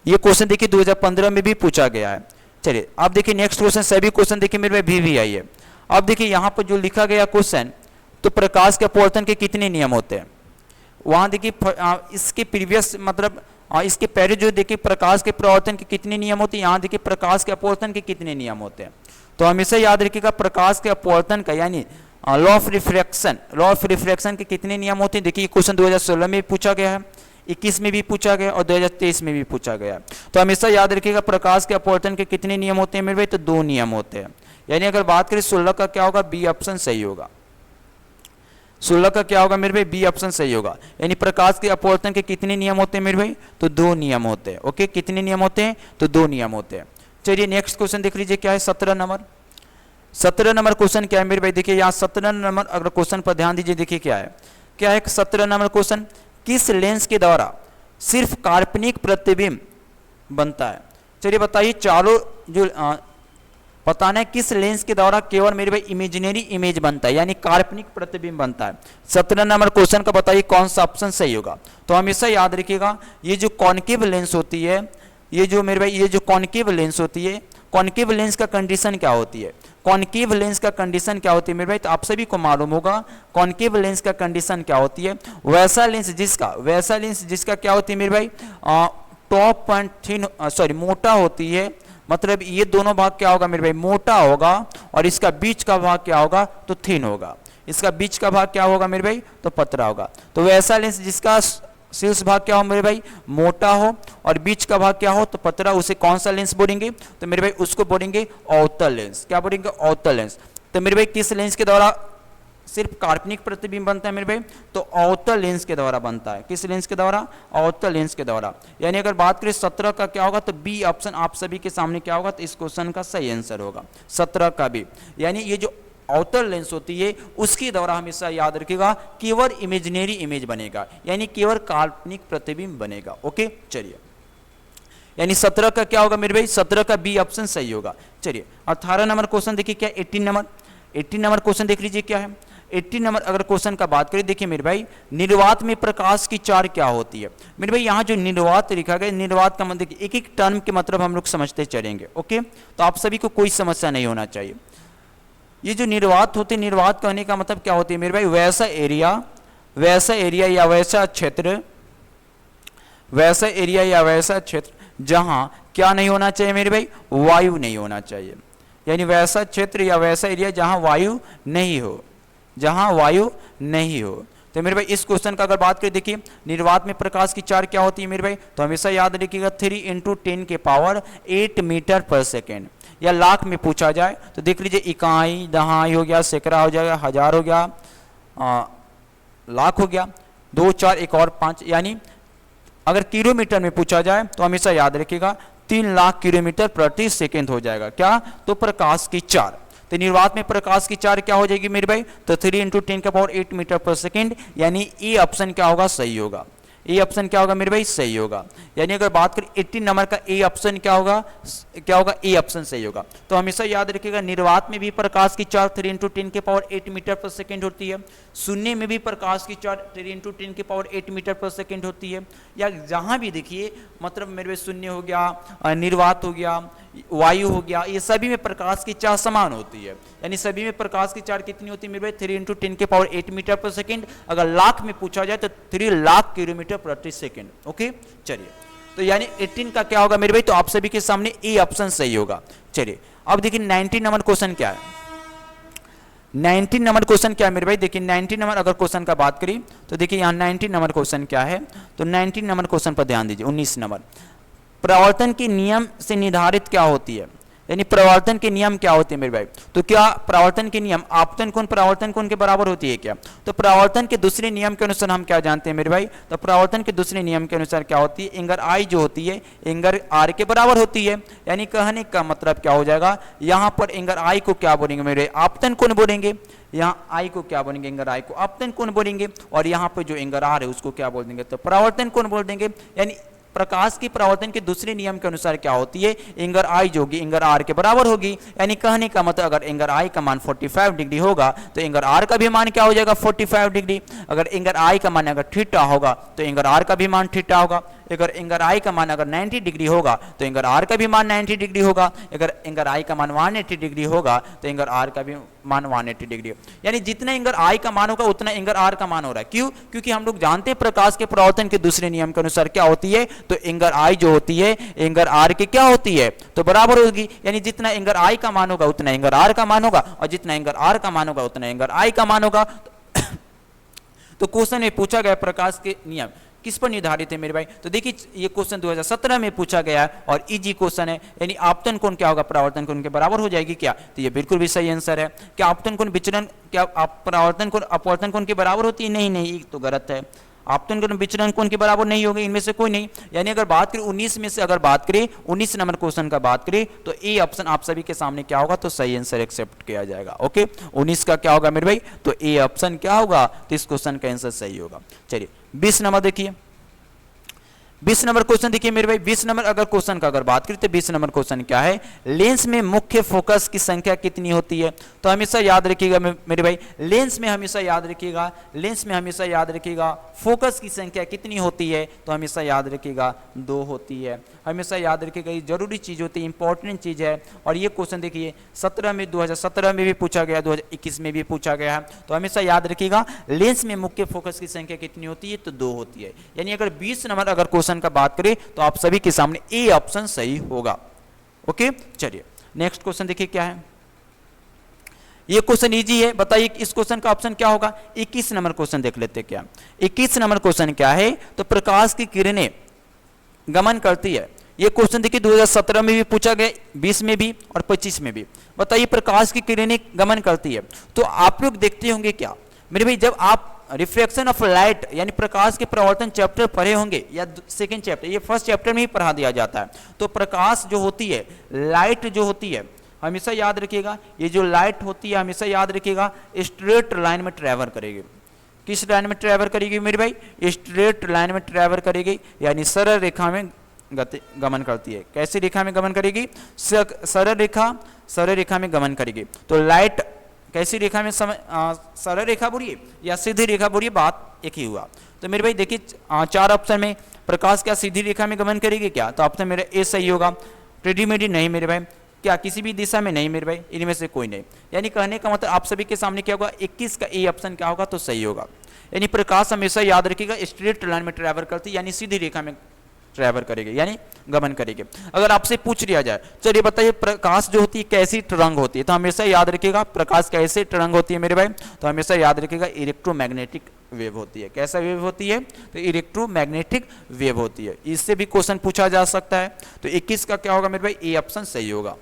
ये क्वेश्चन देखिए 2015 में भी पूछा गया है। चलिए अब देखिए नेक्स्ट क्वेश्चन, सभी क्वेश्चन देखिए मेरे भाई भी आई है। अब देखिए यहाँ पर जो लिखा गया क्वेश्चन, तो प्रकाश के अपवर्तन के कितने नियम होते हैं, वहाँ देखिए इसके प्रीवियस मतलब इसके पहले जो देखिए प्रकाश के प्रवर्तन के कितने नियम होते हैं, यहाँ देखिए प्रकाश के अपवर्तन के कितने नियम होते हैं। तो हमेशा याद रखिएगा प्रकाश के अपवर्तन का यानी लॉ ऑफ रिफ्रैक्शन के कितने नियम होते हैं। देखिए क्वेश्चन 2016 में पूछा गया है, 21 में भी पूछा गया और 2023 में भी पूछा गया। तो हमेशा याद रखिएगा प्रकाश के अपवर्तन के कितने नियम होते हैं मेरे भाई, तो 2 नियम होते हैं। यानी अगर बात करें 16 का क्या होगा, बी ऑप्शन सही होगा, 16 का क्या होगा मेरे भाई, बी ऑप्शन सही होगा। यानी प्रकाश के अपवर्तन के कितने नियम होते हैं मेरे भाई, तो 2 नियम होते हैं। ओके, कितने नियम होते हैं, तो 2 नियम होते हैं। चलिए नेक्स्ट क्वेश्चन देख लीजिए क्या है, 17 नंबर। 17 नंबर क्वेश्चन क्या है मेरे भाई, देखिए यहाँ 17 नंबर अगर क्वेश्चन पर ध्यान दीजिए, देखिए क्या है 17 नंबर क्वेश्चन, किस लेंस के द्वारा सिर्फ काल्पनिक प्रतिबिंब बनता है। चलिए बताइए चारों जो बताना है किस लेंस के द्वारा केवल मेरे भाई इमेजिनरी इमेज बनता है, यानी काल्पनिक प्रतिबिंब बनता है। 17 नंबर क्वेश्चन का बताइए कौन सा ऑप्शन सही होगा। तो हमेशा याद रखिएगा ये जो कॉन्केव लेंस होती है, ये जो मेरे भाई ये जो कॉन्केव लेंस होती है, कॉन्केव लेंस का कंडीशन क्या होती है, कॉन्केव लेंस का कंडीशन क्या होती है मेरे भाई, तो आप सभी को मालूम होगा कॉन्केव लेंस का कंडीशन क्या होती है। वैसा लेंस जिसका क्या होती है मेरे भाई, टॉप पॉइंट थिन मोटा होती है, मतलब ये दोनों भाग क्या होगा मेरे भाई, मोटा होगा, और इसका बीच का भाग क्या होगा, तो थिन होगा। इसका बीच का भाग क्या होगा मेरे भाई, तो पतला होगा। तो वैसा लेंस जिसका शीर्ष भाग क्या हो मेरे भाई, मोटा हो, और बीच का भाग क्या हो तो पतला, उसे कौन सा लेंस बोलेंगे, तो मेरे भाई उसको बोलेंगे अवतल लेंस। क्या बोलेंगे, अवतल लेंस। तो मेरे भाई किस लेंस के द्वारा सिर्फ काल्पनिक प्रतिबिंब बनता है मेरे भाई, तो अवतल लेंस के द्वारा बनता है। किस लेंस के द्वारा, अवतल लेंस के द्वारा। यानी अगर बात करें 17 का क्या होगा, तो बी ऑप्शन आप सभी के सामने क्या होगा, तो इस क्वेश्चन का सही आंसर होगा 17 का बी। यानी ये जो अवतल लेंस होती है उसके द्वारा हमेशा याद रखिएगा केवल इमेजिनरी इमेज बनेगा, यानी केवल काल्पनिक प्रतिबिंब बनेगा। ओके चलिए, यानी 17 का क्या होगा मेरे भाई, 17 का बी ऑप्शन सही होगा। चलिए 18 नंबर क्वेश्चन देखिए क्या, 18 नंबर क्वेश्चन देख लीजिए क्या है। 18 नंबर अगर क्वेश्चन का बात करें, देखिए मेरे भाई निर्वात में प्रकाश की चार क्या होती है। मेरे भाई यहाँ जो निर्वात लिखा गया, निर्वात का मतलब देखिए एक एक टर्म के मतलब हम लोग समझते चलेंगे। ओके, तो आप सभी को कोई समस्या नहीं होना चाहिए। ये जो निर्वात होते, निर्वात कहने का मतलब क्या होती है मेरे भाई, वैसा एरिया या वैसा क्षेत्र, वैसा एरिया या वैसा क्षेत्र जहां क्या नहीं होना चाहिए मेरे भाई, वायु नहीं होना चाहिए। यानी वैसा क्षेत्र या वैसा एरिया जहां वायु नहीं हो, जहां वायु नहीं हो। तो मेरे भाई इस क्वेश्चन का अगर बात करें, देखिए निर्वात में प्रकाश की चार क्या होती है मेरे भाई, तो हमेशा याद रखिएगा 3 × 10 के पावर 8 मीटर पर सेकेंड। या लाख में पूछा जाए तो देख लीजिए इकाई, दहाई हो गया, सैकड़ा हो जाएगा, हजार हो गया, लाख हो गया, 2 4 1 और 5। यानी अगर किलोमीटर में पूछा जाए तो हमेशा याद रखिएगा 3 लाख किलोमीटर प्रति सेकेंड हो जाएगा। क्या, तो प्रकाश की चार। तो निर्वात में प्रकाश की चार क्या हो जाएगी मेरे भाई, तो 3 × 10 के पावर 8 मीटर पर सेकेंड। यानी ए ऑप्शन क्या होगा, सही होगा। ए ऑप्शन क्या होगा मेरे भाई, सही होगा। यानी अगर बात करें 18 नंबर का ए ऑप्शन क्या होगा, क्या होगा, ए ऑप्शन सही होगा। तो हमेशा याद रखिएगा निर्वात में भी प्रकाश की चार 3 × 10 के पावर 8 मीटर पर सेकेंड होती है। शून्य में भी प्रकाश की चार 3 × 10 के पावर 8 मीटर पर सेकेंड होती है। या जहां भी देखिए मतलब मेरे भाई शून्य हो गया, निर्वात हो गया, वायु हो गया, ये सभी में प्रकाश की चार समान होती है। यानी सभी में प्रकाश की चार कितनी होती है मेरे भाई, 3 × 10 के पावर 8 मीटर पर सेकेंड। अगर लाख में पूछा जाए तो 3 लाख किलोमीटर प्रति सेकेंड। ओके चलिए, तो यानी 18 का क्या होगा मेरे भाई, तो आप सभी के सामने ए ऑप्शन सही होगा। चलिए अब देखिए 19 नंबर क्वेश्चन क्या है। 19 नंबर क्वेश्चन क्या है मेरे भाई, देखिए 19 नंबर अगर क्वेश्चन का बात करी तो देखिए यहाँ 19 नंबर क्वेश्चन क्या है, तो 19 नंबर क्वेश्चन पर ध्यान दीजिए। 19 नंबर, प्रवर्तन के नियम से निर्धारित क्या होती है। यानी प्रवर्तन के नियम क्या होते हैं मेरे भाई, तो क्या प्रवर्तन के नियम आपतन कोण परावर्तन कोण के बराबर होती है क्या। तो प्रवर्तन के दूसरे नियम के अनुसार हम क्या जानते हैं मेरे भाई, तो प्रवर्तन के दूसरे नियम के अनुसार क्या होती है, एंगर आई जो होती है एंगर आर के बराबर होती है। यानी कहने का मतलब क्या हो जाएगा, यहाँ पर एंगर आई को क्या बोलेंगे मेरे, आपतन कोण बोलेंगे। यहाँ आई को क्या बोलेंगे, एंगर आई को आपतन कोण बोलेंगे। और यहाँ पर जो एंगर आर है उसको क्या बोल देंगे, तो परावर्तन कोण बोल देंगे। यानी प्रकाश की परावर्तन के दूसरे नियम के अनुसार क्या होती है, एंगर आई जो होगी एंगर आर के बराबर होगी। यानी कहने का मतलब अगर एंगर आई का मान 45 डिग्री होगा तो एंगर आर का भी मान क्या हो जाएगा 45 डिग्री। अगर एंगर आई का मान अगर थीटा होगा तो एंगर आर का भी मान थीटा होगा। अगर एंगर आई का मान अगर 90 डिग्री होगा तो एंगर आर का भी मान 90 डिग्री होगा। अगर एंगर आई का मान 180 डिग्री होगा तो एंगर आर का भी मान 180 डिग्री। यानी जितना एंगर आई का मान होगा उतना एंगर आर का मान हो रहा है। क्यों, क्योंकि हम लोग जानते हैं प्रकाश के परावर्तन के दूसरे नियम के अनुसार क्या होती है, तो एंगर आई जो होती है एंगर आर के क्या होती है, तो बराबर होगी। यानी जितना एंगर आई का मान होगा उतना एंगर आर का मान होगा, और जितना एंगर आर का मान होगा उतना एंगर आई का मान होगा। तो क्वेश्चन में पूछा गया प्रकाश के नियम किस पर निर्धारित है मेरे भाई, तो देखिए ये क्वेश्चन 2017 में पूछा गया है और इजी क्वेश्चन है। यानी आपतन कोण क्या होगा, परावर्तन कोण के बराबर हो जाएगी क्या, तो ये बिल्कुल भी सही आंसर है। क्या आपतन कोण विचलन, क्या परावर्तन कोण अपवर्तन कोण के बराबर होती है, नहीं नहीं तो गलत है। आपतन कोण विचलन कोण के बराबर नहीं होगी, इनमें से कोई नहीं। यानी अगर बात करें 19 में से अगर बात करें 19 नंबर क्वेश्चन का बात करें तो ए ऑप्शन आप सभी के सामने क्या होगा, तो सही आंसर एक्सेप्ट किया जाएगा। ओके 19 का क्या होगा मेरे भाई, तो ए ऑप्शन क्या होगा, तो इस क्वेश्चन का आंसर सही होगा। चलिए 20 नंबर देखिए, 20 नंबर क्वेश्चन देखिए मेरे भाई। 20 नंबर अगर क्वेश्चन का अगर बात करें तो 20 नंबर क्वेश्चन क्या है, लेंस में मुख्य फोकस की संख्या कितनी होती है। तो हमेशा याद रखिएगा मेरे भाई, लेंस में हमेशा याद रखिएगा, लेंस में हमेशा याद रखिएगा फोकस की संख्या कितनी होती है, तो हमेशा याद रखिएगा 2 होती है। हमेशा याद रखिएगा, ये जरूरी चीज होती है, इंपॉर्टेंट चीज है। और ये क्वेश्चन देखिए 2017 में भी पूछा गया, 2021 में भी पूछा गया है। तो हमेशा याद रखिएगा लेंस में मुख्य फोकस की संख्या कितनी होती है, तो 2 होती है। यानी अगर 20 नंबर अगर क्वेश्चन का बात करें तो आप सभी के सामने ए ऑप्शन सही होगा। ओके चलिए नेक्स्ट क्वेश्चन देखिए क्या है। ये क्वेश्चन इजी है, बताइए इस क्वेश्चन का ऑप्शन क्या होगा। 21 नंबर क्वेश्चन देख लेते हैं क्या। 21 नंबर क्वेश्चन क्या है, तो प्रकाश की किरणें गमन करती है। ये क्वेश्चन देखिए 2017 में भी पूछा गया, 20 में भी और 25 में भी। बताइए प्रकाश की किरणें गमन करती है, तो आप लोग देखते होंगे क्या मेरे भाई, जब आप रिफ्लेक्शन ऑफ लाइट यानी प्रकाश के प्रवर्तन चैप्टर पढ़े होंगे या सेकंड चैप्टर, ये फर्स्ट चैप्टर में ही पढ़ा दिया जाता है। तो प्रकाश जो होती है, लाइट जो होती है, हमेशा याद रखिएगा, ये जो लाइट होती है हमेशा याद रखिएगा स्ट्रेट लाइन में ट्रैवल करेगी। किस लाइन में ट्रैवल करेगी मेरे भाई, स्ट्रेट लाइन में ट्रैवल करेगी, यानी सरल रेखा में गमन करती है। कैसी रेखा में गमन करेगी, सरल रेखा में गमन करेगी। तो लाइट कैसी रेखा में सरल रेखा बोलिए या सीधी रेखा बोलिए, बात एक ही हुआ। तो मेरे भाई देखिए 4 ऑप्शन में प्रकाश क्या सीधी रेखा में गमन करेगी क्या, तो ऑप्शन मेरा ए सही होगा। टेढ़ी-मेढ़ी नहीं मेरे भाई, क्या किसी भी दिशा में नहीं मेरे भाई, इनमें से कोई नहीं। यानी कहने का मतलब आप सभी के सामने क्या होगा, 21 का ए ऑप्शन क्या होगा, तो सही होगा। यानी प्रकाश हमेशा याद रखिएगा स्ट्रेट लाइन में ट्रैवल करती, यानी सीधी रेखा में ट्रैवल करेगी, यानी गमन करेगी। अगर आपसे पूछ लिया जाए चलिए बताइए प्रकाश जो होती है कैसी तरंग होती है, तो हमेशा याद रखिएगा प्रकाश कैसे तरंग होती है मेरे भाई, तो हमेशा याद रखिएगा इलेक्ट्रोमैग्नेटिक वेव होती है। कैसा वेव होती है, तो इलेक्ट्रोमैग्नेटिक वेव होती है। इससे भी क्वेश्चन पूछा जा सकता है। तो 21 का क्या होगा मेरे भाई, ए ऑप्शन सही होगा।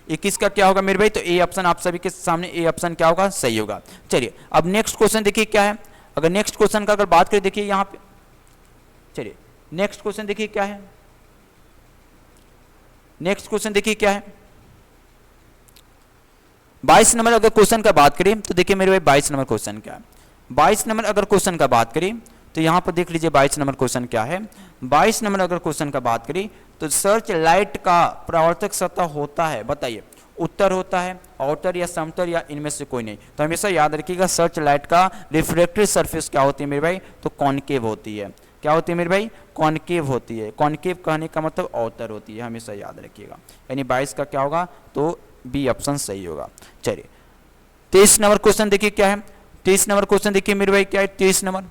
21 का क्या होगा मेरे भाई, तो ए ऑप्शन आप सभी के सामने ए ऑप्शन क्या होगा, सही होगा। चलिए अब नेक्स्ट क्वेश्चन देखिए क्या है। अगर नेक्स्ट क्वेश्चन का अगर बात करें, देखिए यहाँ पे, चलिए नेक्स्ट क्वेश्चन देखिए क्या है। नेक्स्ट क्वेश्चन देखिए क्या है, 22 नंबर अगर क्वेश्चन का बात करें तो देखिए मेरे भाई 22 नंबर क्वेश्चन क्या है। 22 नंबर अगर क्वेश्चन का बात करें तो यहां पर देख लीजिए 22 नंबर क्वेश्चन क्या है। 22 नंबर अगर क्वेश्चन का बात करें तो सर्च लाइट का परावर्तक सतह होता है, बताइए उत्तर होता है, आउटर या समतल या इनमें से कोई नहीं। तो हमेशा याद रखिएगा सर्च लाइट का रिफ्लेक्टिव सरफेस क्या होती है मेरे भाई, तो कॉनकेव होती है। क्या होती है मेरे भाई, कॉनकेव होती है। कॉनकेव कहने का मतलब आउटर होती है, हमेशा याद रखिएगा। यानी 22 का क्या होगा, तो बी ऑप्शन सही होगा। चलिए 23 नंबर क्वेश्चन देखिए क्या है। 23 नंबर क्वेश्चन देखिए मेरे भाई क्या है, 23 नंबर,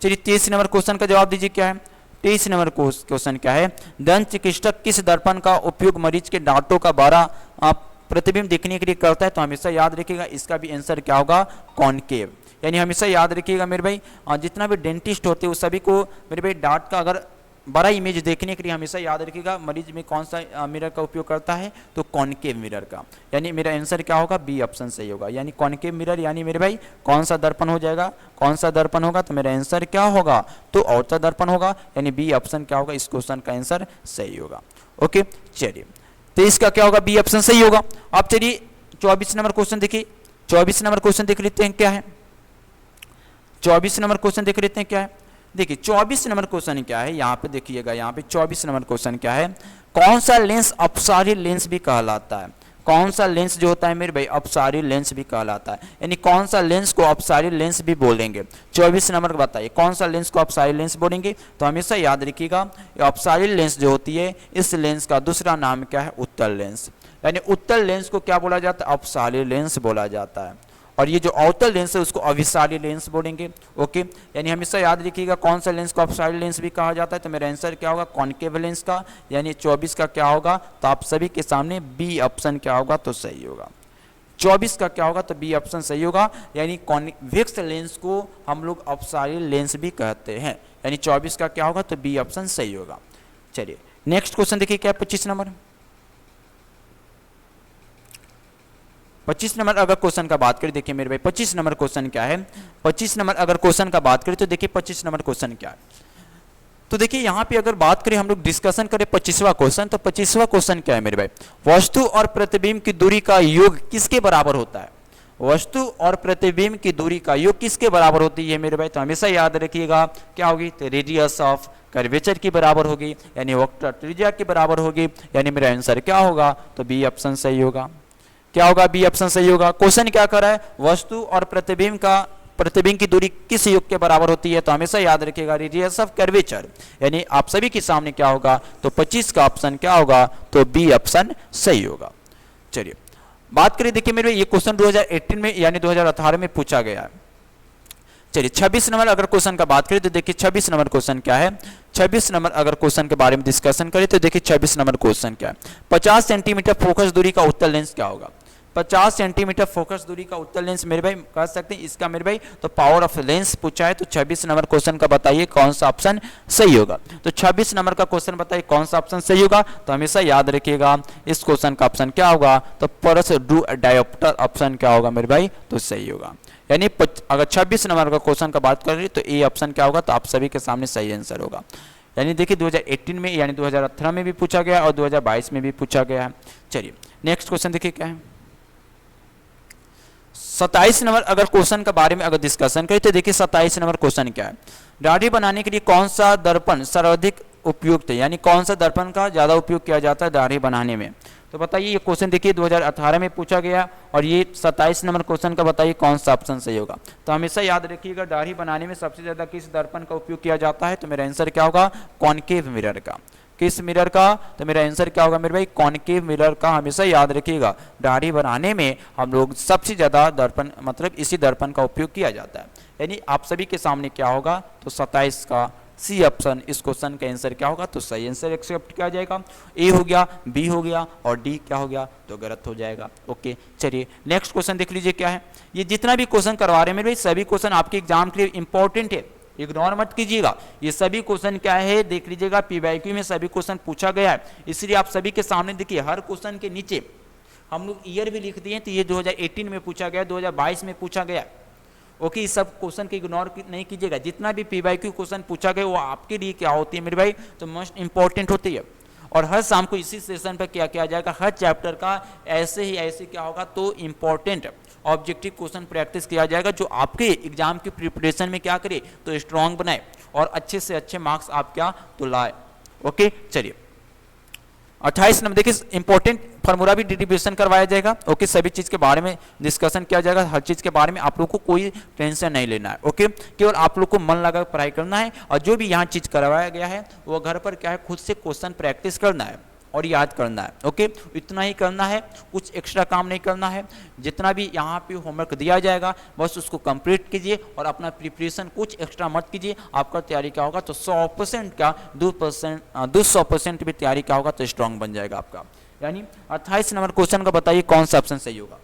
चलिए 23 नंबर क्वेश्चन का जवाब दीजिए क्या है। 23 नंबर क्वेश्चन क्या है, दंत चिकित्सक किस दर्पण का उपयोग मरीज के दांतों का बारा प्रतिबिंब देखने के लिए करता है, तो हमेशा याद रखिएगा इसका भी आंसर क्या होगा, कॉनकेव। यानी हमेशा याद रखिएगा मेरे भाई जितना भी डेंटिस्ट होते हैं उस सभी को मेरे भाई दांत का अगर बड़ा इमेज देखने के लिए हमेशा याद रखिएगा मरीज में कौन सा मिरर का उपयोग करता है, तो कॉनकेव मिरर का। यानी मेरा आंसर क्या होगा, बी ऑप्शन सही होगा। यानी कॉनकेव मिरर यानी मेरे भाई कौन सा दर्पण हो जाएगा, कौन सा दर्पण होगा, तो मेरा आंसर क्या होगा, तो आउटर दर्पण होगा। यानी बी ऑप्शन क्या होगा, इस क्वेश्चन का आंसर सही होगा। ओके चलिए, तो इसका क्या होगा, बी ऑप्शन सही होगा। अब चलिए 24 नंबर क्वेश्चन देखिए। 24 नंबर क्वेश्चन देख लेते हैं क्या है। 24 नंबर क्वेश्चन देख लेते हैं क्या है। देखिए 24 नंबर क्वेश्चन क्या है, यहाँ पे देखिएगा, यहाँ पे 24 नंबर क्वेश्चन क्या है, कौन सा लेंस अपसारी लेंस भी कहलाता है। कौन सा लेंस जो होता है मेरे भाई अपसारी लेंस भी कहलाता है, यानी कौन सा लेंस को अपसारी लेंस भी बोलेंगे। 24 नंबर बताइए कौन सा लेंस को अपसारी लेंस बोलेंगे, तो हमेशा याद रखिएगा अपसारी लेंस जो होती है इस लेंस का दूसरा नाम क्या है, उत्तल लेंस। यानी उत्तल लेंस को क्या बोला जाता है, अपसारी लेंस बोला जाता है। और ये जो अवतल लेंस है उसको अभिसारी लेंस बोलेंगे। ओके, यानी हमेशा याद रखिएगा कौन सा लेंस को अभिसारी लेंस भी कहा जाता है, तो मेरा आंसर क्या होगा, कॉनकेव लेंस का। यानी 24 का क्या होगा, तो आप सभी के सामने बी ऑप्शन क्या होगा, तो सही होगा। 24 का क्या होगा, तो बी ऑप्शन सही होगा। यानी कॉन्वेक्स लेंस को हम लोग अपसारी लेंस भी कहते हैं। यानी 24 का क्या होगा, तो बी ऑप्शन सही होगा। चलिए नेक्स्ट क्वेश्चन देखिए क्या है, 25 नंबर। 25 नंबर अगर क्वेश्चन का बात करें, देखिए मेरे भाई 25 नंबर क्वेश्चन क्या है। 25 नंबर अगर क्वेश्चन का बात करें तो देखिए 25 नंबर क्वेश्चन क्या है। तो देखिए यहाँ पे अगर बात करें हम लोग डिस्कशन करें 25वां क्वेश्चन, तो 25वां क्वेश्चन क्या है मेरे भाई, वस्तु और प्रतिबिंब की दूरी का योग किसके बराबर होता है। वस्तु और प्रतिबिंब की दूरी का योग किसके बराबर होती है मेरे भाई, तो हमेशा याद रखिएगा क्या होगी, तो रेडियस ऑफ कर्वेचर की बराबर होगी, यानी वक्र त्रिज्या के बराबर होगी। यानी मेरा आंसर क्या होगा, तो बी ऑप्शन सही होगा। क्या होगा, बी ऑप्शन सही होगा। क्वेश्चन क्या कर रहा है, वस्तु और प्रतिबिंब की दूरी किस योग के बराबर होती है, तो हमेशा याद रखिएगा रेडियस ऑफ कर्वेचर। यानी आप सभी के सामने क्या होगा, तो 25 का ऑप्शन क्या होगा, तो बी ऑप्शन सही होगा। चलिए बात करें, देखिए मेरे ये क्वेश्चन 2018 में यानी 2018 में पूछा गया है। चलिए 26 नंबर अगर क्वेश्चन का बात करें तो देखिए 26 नंबर क्वेश्चन क्या है। 26 नंबर अगर क्वेश्चन के बारे में डिस्कशन करें तो देखिए 26 नंबर क्वेश्चन क्या है, 50 सेंटीमीटर फोकस दूरी का उत्तल लेंस क्या होगा। 50 सेंटीमीटर फोकस दूरी का उत्तल लेंस मेरे भाई कर सकते हैं इसका मेरे भाई। तो पावर ऑफ लेंस पूछा है, तो 26 नंबर क्वेश्चन का बताइए कौन सा ऑप्शन सही होगा। तो 26 नंबर का क्वेश्चन बताइए कौन सा ऑप्शन सही होगा। तो हमेशा याद रखिएगा इस क्वेश्चन का ऑप्शन क्या होगा, तो परस डायोप्टर ऑप्शन क्या होगा मेरे भाई, तो सही होगा। यानी अगर 26 नंबर का क्वेश्चन का बात करें तो ए ऑप्शन क्या होगा, तो आप सभी के सामने सही आंसर होगा। यानी देखिए 2018 में यानी 2018 में भी पूछा गया और 2022 में भी पूछा गया है। चलिए नेक्स्ट क्वेश्चन देखिए क्या है। 27 नंबर अगर क्वेश्चन के बारे में अगर डिस्कशन करें तो देखिए 27 नंबर क्वेश्चन क्या है, दाढ़ी बनाने के लिए कौन सा दर्पण सर्वाधिक उपयुक्त है, यानी कौन सा दर्पण का ज्यादा उपयोग किया जाता है दाढ़ी बनाने में। तो बताइए ये क्वेश्चन देखिए 2018 में पूछा गया और ये 27 नंबर क्वेश्चन का बताइए कौन सा ऑप्शन सही होगा। तो हमेशा याद रखिएगा दाढ़ी बनाने में सबसे ज्यादा किस दर्पण का उपयोग किया जाता है, तो मेरा आंसर क्या होगा, कॉनकेव मिरर का। किस मिरर का, तो मेरा आंसर क्या होगा मेरे भाई, कॉनकेव मिरर का। हमेशा याद रखिएगा दाढ़ी बनाने में हम लोग सबसे ज्यादा दर्पण मतलब इसी दर्पण का उपयोग किया जाता है। यानी आप सभी के सामने क्या होगा, तो 27 का सी ऑप्शन इस क्वेश्चन का आंसर क्या होगा, तो सही आंसर एक्सेप्ट किया जाएगा। ए हो गया, बी हो गया और डी क्या हो गया, तो गलत हो जाएगा। ओके चलिए नेक्स्ट क्वेश्चन देख लीजिए क्या है। ये जितना भी क्वेश्चन करवा रहे हैं मेरे भाई सभी क्वेश्चन आपके एग्जाम के लिए इंपॉर्टेंट है, इग्नोर मत कीजिएगा। ये सभी क्वेश्चन क्या है देख लीजिएगा, पीवाईक्यू में सभी क्वेश्चन पूछा गया है, इसलिए आप सभी के सामने देखिए हर क्वेश्चन के नीचे हम लोग ईयर भी लिख दिए, तो ये 2018 में पूछा गया, 2022 में पूछा गया। ओके इस सब क्वेश्चन के इग्नोर नहीं कीजिएगा, जितना भी पीवाईक्यू क्वेश्चन पूछा गया वो आपके लिए क्या होती है मेरे भाई, तो मोस्ट इंपॉर्टेंट होती है। और हर शाम को इसी सेशन पर क्या किया जाएगा, हर चैप्टर का ऐसे क्या होगा, तो इंपॉर्टेंट ऑब्जेक्टिव क्वेश्चन प्रैक्टिस किया जाएगा, जो आपके एग्जाम की प्रिपरेशन में क्या करे, तो स्ट्रांग बनाए और अच्छे से अच्छे मार्क्स आप क्या तो लाए। ओके चलिए 28 नंबर देखिए इंपॉर्टेंट फॉर्मूला भी डिस्ट्रीब्यूशन करवाया जाएगा। ओके सभी चीज के बारे में डिस्कशन किया जाएगा, हर चीज के बारे में आप लोग को कोई टेंशन नहीं लेना है। ओके केवल आप लोग को मन लगा पढ़ाई करना है और जो भी यहाँ चीज करवाया गया है वो घर पर क्या है खुद से क्वेश्चन प्रैक्टिस करना है और याद करना है। ओके इतना ही करना है, कुछ एक्स्ट्रा काम नहीं करना है। जितना भी यहाँ पे होमवर्क दिया जाएगा बस उसको कंप्लीट कीजिए और अपना प्रिपरेशन कुछ एक्स्ट्रा मत कीजिए। आपका तैयारी क्या होगा, तो 100% का 200% भी तैयारी क्या होगा, तो स्ट्रांग बन जाएगा आपका। यानी 28 नंबर क्वेश्चन का बताइए कौन सा ऑप्शन सही होगा।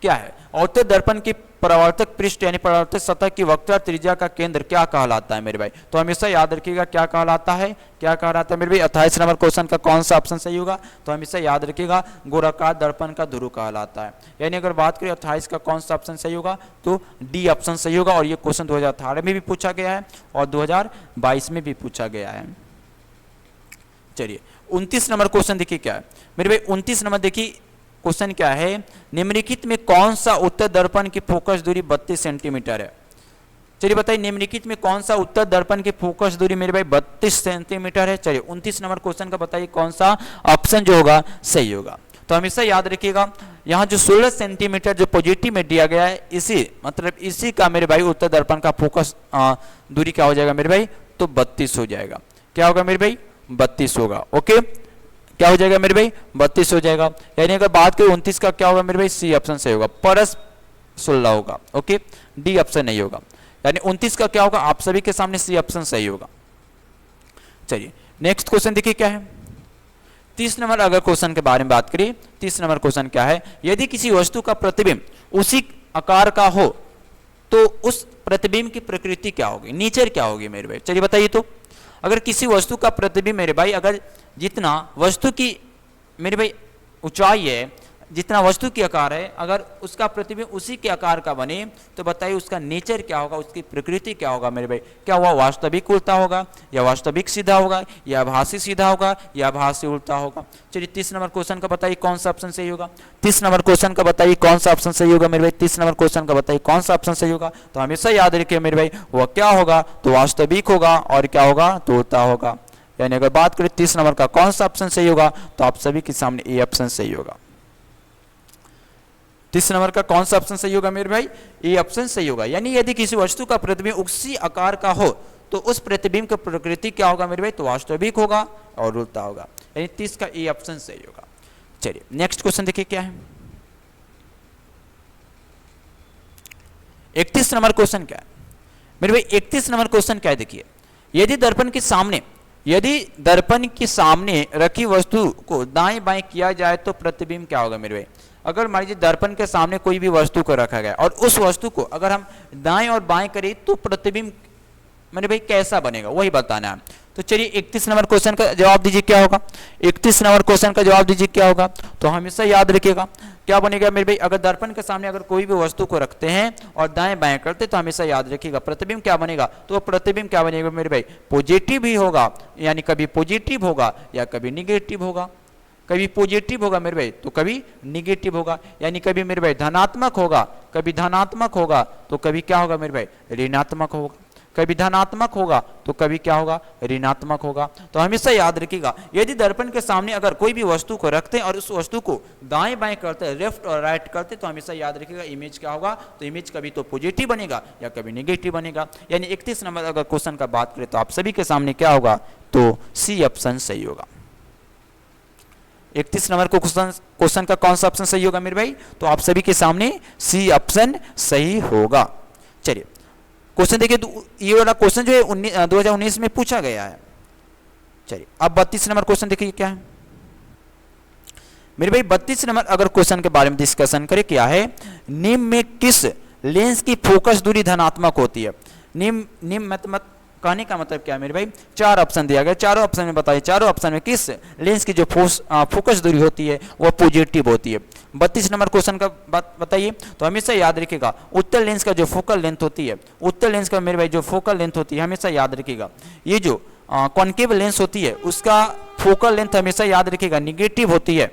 क्या है, औतः दर्पण की परावर्तक पृष्ठ यानी परावर्तक सतह की वक्रता त्रिज्या का केंद्र क्या कहलाता है मेरे भाई। तो हमेशा याद रखिएगा क्या कहलाता है, क्या कहलाता है मेरे भाई। 28 नंबर क्वेश्चन का कौन सा ऑप्शन सही होगा, तो हमेशा याद रखिएगा गोलाकार दर्पण का ध्रुव कहलाता है। यानी अगर बात करें 28 का कौन सा ऑप्शन सही होगा, तो डी ऑप्शन सही होगा। और ये क्वेश्चन 2018 में भी पूछा गया है और 2022 में भी पूछा गया है। चलिए 29 नंबर क्वेश्चन देखिए क्या है मेरे भाई। 29 नंबर देखिए क्वेश्चन क्या है, निम्नलिखित में कौन सा उत्तर दर्पण की फोकस दूरी 32 सेंटीमीटर है। चलिए बताइए निम्नलिखित में कौन सा उत्तर दर्पण की फोकस दूरी मेरे भाई 32 सेंटीमीटर है। चलिए 29 नंबर क्वेश्चन का बताइए कौन सा ऑप्शन जो होगा सही होगा। तो हमेशा याद रखिएगा यहाँ जो 16 सेंटीमीटर जो पॉजिटिव में दिया गया है इसी का मेरे भाई उत्तर दर्पण का फोकस दूरी क्या हो जाएगा मेरे भाई, तो 32 हो जाएगा। क्या होगा मेरे भाई, 32 होगा। ओके क्या हो जाएगा मेरे भाई, 32 हो जाएगा। यानी अगर बात करें 29 का क्या होगा मेरे भाई, सी ऑप्शन सही होगा, परस 16 होगा। ओके डी ऑप्शन नहीं होगा। यानी 29 का क्या होगा, आप सभी के सामने सी ऑप्शन सही होगा। चलिए नेक्स्ट क्वेश्चन देखिए क्या है। 30 नंबर अगर क्वेश्चन के बारे में बात करें, 30 नंबर क्वेश्चन क्या है, यदि किसी वस्तु का प्रतिबिंब उसी आकार का हो तो उस प्रतिबिंब की प्रकृति क्या होगी, नेचर क्या होगी मेरे भाई। चलिए बताइए तो अगर किसी वस्तु का प्रतिबिंब मेरे भाई अगर जितना वस्तु की मेरे भाई ऊंचाई है, जितना वस्तु की आकार है, अगर उसका प्रतिबिंब उसी के आकार का बने तो बताइए उसका नेचर क्या होगा, उसकी प्रकृति क्या होगा मेरे भाई। क्या हुआ, वास्तविक उल्टा होगा या वास्तविक सीधा होगा या आभासी सीधा होगा या आभासी उल्टा होगा। चलिए 30 नंबर क्वेश्चन का बताइए कौन सा ऑप्शन सही होगा। 30 नंबर क्वेश्चन का बताइए कौन सा ऑप्शन सही होगा मेरे भाई। 30 नंबर क्वेश्चन का बताइए कौन सा ऑप्शन सही होगा। तो हमेशा याद रखिए मेरे भाई वह क्या होगा, तो वास्तविक होगा और क्या होगा, तो उल्टा होगा। यानी अगर बात करें 30 नंबर का कौन सा ऑप्शन सही होगा, तो आप सभी के सामने ए ऑप्शन सही होगा। 30 नंबर का कौन सा ऑप्शन सही होगा मेरे भाई, ए ऑप्शन सही होगा। यानी यदि किसी वस्तु का प्रतिबिंब उसी आकार का हो तो उस प्रतिबिंब की प्रकृति क्या होगा मेरे भाई, तो वास्तविक होगा और उल्टा होगा। यानी 30 का ए ऑप्शन सही होगा। चलिए नेक्स्ट क्वेश्चन देखिए क्या है। 31 नंबर क्वेश्चन क्या है मेरे भाई। 31 नंबर क्वेश्चन क्या है देखिए, यदि दर्पण के सामने रखी वस्तु को दाएं बाएं किया जाए तो प्रतिबिंब क्या होगा मेरे भाई। अगर मान लीजिए दर्पण के सामने कोई भी वस्तु को रखा गया और उस वस्तु को अगर हम दाएं और बाएं करें तो प्रतिबिंब मेरे भाई कैसा बनेगा वही बताना है। तो चलिए 31 नंबर क्वेश्चन का जवाब दीजिए क्या होगा। 31 नंबर क्वेश्चन का जवाब दीजिए क्या होगा। तो हमेशा याद रखिएगा क्या बनेगा मेरे भाई, अगर दर्पण के सामने अगर कोई भी वस्तु को रखते हैं और दाएं बाएं करते तो हमेशा याद रखिएगा प्रतिबिंब क्या बनेगा। तो प्रतिबिंब क्या बनेगा मेरे भाई, पॉजिटिव ही होगा, यानी कभी पॉजिटिव होगा या कभी निगेटिव होगा। कभी पॉजिटिव होगा मेरे भाई तो कभी निगेटिव होगा, यानी कभी मेरे भाई धनात्मक होगा, कभी धनात्मक होगा तो कभी क्या होगा मेरे भाई, ऋणात्मक होगा। कभी धनात्मक होगा तो कभी क्या होगा, ऋणात्मक होगा। तो हमेशा याद रखिएगा यदि दर्पण के सामने अगर कोई भी वस्तु को रखते हैं और उस वस्तु को दाएं बाएं करते हैं, लेफ्ट और राइट करते, तो हमेशा याद रखिएगा इमेज क्या होगा। तो इमेज कभी तो पॉजिटिव बनेगा या कभी निगेटिव बनेगा। यानी 31 नंबर अगर क्वेश्चन का बात करें तो आप सभी के सामने क्या होगा, तो सी ऑप्शन सही होगा। 31 नंबर को क्वेश्चन का कौन सा ऑप्शन सही होगा मेरे भाई, तो आप सभी के सामने सी ऑप्शन सही होगा। चलिए क्वेश्चन देखिए, ये वाला क्वेश्चन जो है 2019 में पूछा गया है। चलिए अब 32 नंबर क्वेश्चन देखिए क्या है मेरे भाई। 32 नंबर अगर क्वेश्चन के बारे में डिस्कशन करें क्या है, निम्न में किस लेंस की फोकस दूरी धनात्मक होती है। निम्न मतलब कहने का मतलब क्या है मेरे भाई, चार ऑप्शन दिया गया, चारों ऑप्शन में बताइए, चारों ऑप्शन में किस लेंस की जो फोकस दूरी होती है वह पॉजिटिव होती है। 32 नंबर क्वेश्चन का बात बताइए। तो हमेशा याद रखिएगा उत्तल लेंस का जो फोकल लेंथ होती है, उत्तल लेंस का मेरे भाई जो फोकल लेंथ होती है, हमेशा याद रखिएगा ये जो कॉन्केव लेंस होती है उसका फोकल लेंथ हमेशा याद रखिएगा निगेटिव होती है।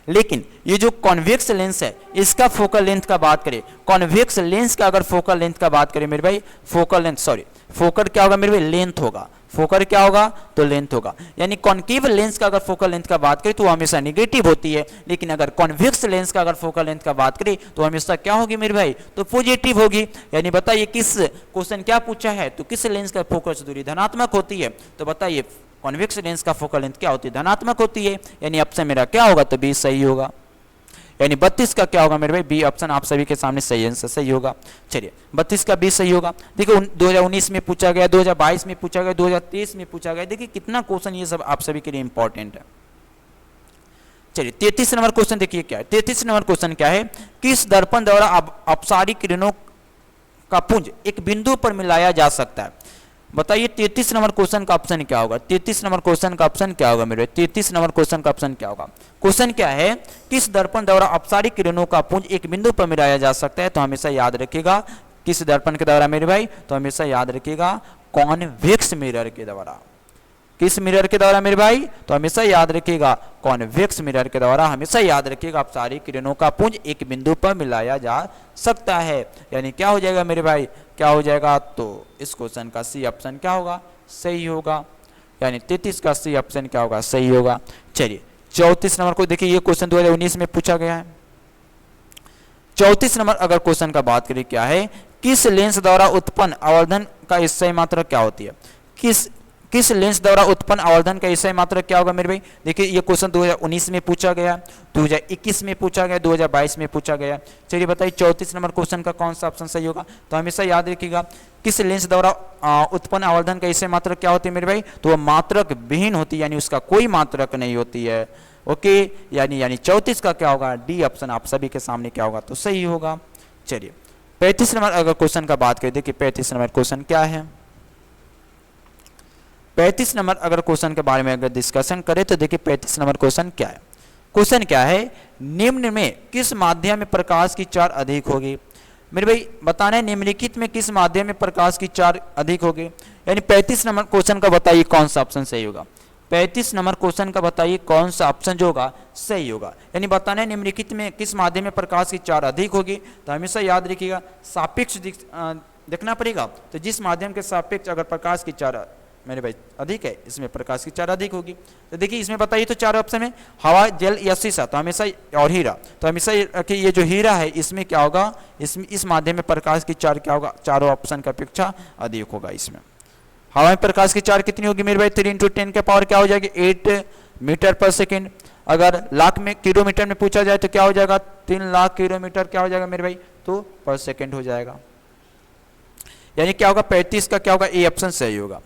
लेकिन ये जो कॉन्वेक्स लेंस है इसका फोकल लेंथ का बात करें, कॉन्वेक्स लेंस का अगर फोकल लेंथ का बात करें मेरे भाई, फोकल लेंथ फोकल क्या होगा मेरे भाई, लेंथ होगा। फोकल क्या होगा, तो लेंथ होगा। यानी कॉन्केव लेंस का अगर फोकल लेंथ का बात करें तो हमेशा निगेटिव होती है, लेकिन अगर कॉन्वेक्स लेंस का अगर फोकल लेंथ का बात करें तो हमेशा क्या होगी मेरे भाई, तो पॉजिटिव होगी। यानी बताइए किस क्वेश्चन क्या पूछा है, तो किस लेंस का फोकस दूरी धनात्मक होती है। तो बताइए कॉन्वेक्स लेंस का फोकल लेंथ क्या होती है, धनात्मक होती है। यानी ऑप्शन मेरा क्या होगा, तो बी सही होगा। यानी 32 का क्या होगा मेरे भाई, बी ऑप्शन आप सभी के सामने सही आंसर सही होगा। चलिए 32 का बी सही होगा। देखिए 2019 में पूछा गया, 2022 में पूछा गया, 2023 में पूछा गया। देखिए कितना क्वेश्चन ये सब आप सभी के लिए इंपॉर्टेंट है। चलिए 33 नंबर क्वेश्चन देखिए क्या है। 33 नंबर क्वेश्चन क्या है, किस दर्पण द्वारा अपसारी किरणों का पुंज एक बिंदु पर मिलाया जा सकता है। बताइए 33 नंबर क्वेश्चन का ऑप्शन क्या होगा। 33 नंबर क्वेश्चन का ऑप्शन क्या होगा मेरे, 33 नंबर क्वेश्चन का ऑप्शन क्या होगा। क्वेश्चन क्या है, किस दर्पण द्वारा अपसारी किरणों का पुंज एक बिंदु पर मिलाया जा सकता है। तो हमेशा याद रखिएगा किस दर्पण के द्वारा मेरे भाई, तो हमेशा याद रखिएगा कॉन्वेक्स मिरर के द्वारा। किस मिरर के द्वारा मेरे भाई, तो हमेशा याद रखिएगा कॉन्वेक्स मिरर के द्वारा। हमेशा याद रखिएगा अपसारी किरणों का पुंज एक बिंदु पर मिलाया जा सकता है। यानी क्या हो जाएगा मेरे भाई, क्या हो जाएगा, तो इस क्वेश्चन का सी ऑप्शन क्या होगा, सही होगा। यानी 33 का सी ऑप्शन क्या होगा, सही होगा। चलिए 34 नंबर को देखिए, ये क्वेश्चन 2019 में पूछा गया है। 34 नंबर अगर क्वेश्चन का बात करें क्या है, किस लेंस द्वारा उत्पन्न आवर्धन का इकाई मात्रा क्या होती है। किस लेंस द्वारा उत्पन्न आवर्धन का इकाई मात्रा क्या होगा मेरे भाई। देखिए ये क्वेश्चन 2019 में पूछा गया, 2021 में पूछा गया, 2022 में पूछा गया। चलिए बताइए 34 नंबर क्वेश्चन का कौन सा ऑप्शन सही होगा। तो हमेशा याद रखिएगा किस लेंस द्वारा उत्पन्न आवर्धन का इकाई मात्रक क्या होती है मेरे भाई, तो वह मात्रक विहीन होती है, यानी उसका कोई मात्रक नहीं होती है। ओके, यानी 34 का क्या होगा, डी ऑप्शन आप सभी के सामने क्या होगा, तो सही होगा। चलिए 35 नंबर अगर क्वेश्चन का बात करें, देखिए 35 नंबर क्वेश्चन क्या है। 35 नंबर अगर क्वेश्चन के बारे में अगर डिस्कशन करें तो देखिए 35 नंबर क्वेश्चन क्या है। क्वेश्चन क्या है, निम्न में किस माध्यम में प्रकाश की चार अधिक होगी। मेरे भाई बताना है निम्नलिखित में किस माध्यम में प्रकाश की चार अधिक होगी। यानी 35 नंबर क्वेश्चन का बताइए कौन सा ऑप्शन सही होगा। 35 नंबर क्वेश्चन का बताइए कौन सा ऑप्शन जो होगा सही होगा। यानी बताना है निम्नलिखित में किस माध्यम में प्रकाश की चार अधिक होगी। तो हमेशा याद रखिएगा सापेक्ष देखना पड़ेगा। तो जिस माध्यम के सापेक्ष अगर प्रकाश की चार मेरे भाई अधिक है, इसमें प्रकाश की चार अधिक होगी। तो देखिए इसमें बताइए तो चार ऑप्शन है, हवा, जल या शीशा, तो हमेशा और हीरा। तो हमेशा रखिए ये जो हीरा है इसमें क्या होगा, इसमें इस माध्यम में प्रकाश की चार क्या होगा, चारों ऑप्शन की अपेक्षा अधिक होगा। इसमें हवा में प्रकाश की चार कितनी होगी मेरे भाई, 3 × 10 के पावर क्या हो जाएगी 8 मीटर पर सेकेंड। अगर लाख में किलोमीटर में पूछा जाए तो क्या हो जाएगा 3 लाख किलोमीटर क्या हो जाएगा मेरे भाई, तो पर सेकेंड हो जाएगा। यानी क्या होगा 35 का क्या होगा, ए ऑप्शन सही होगा।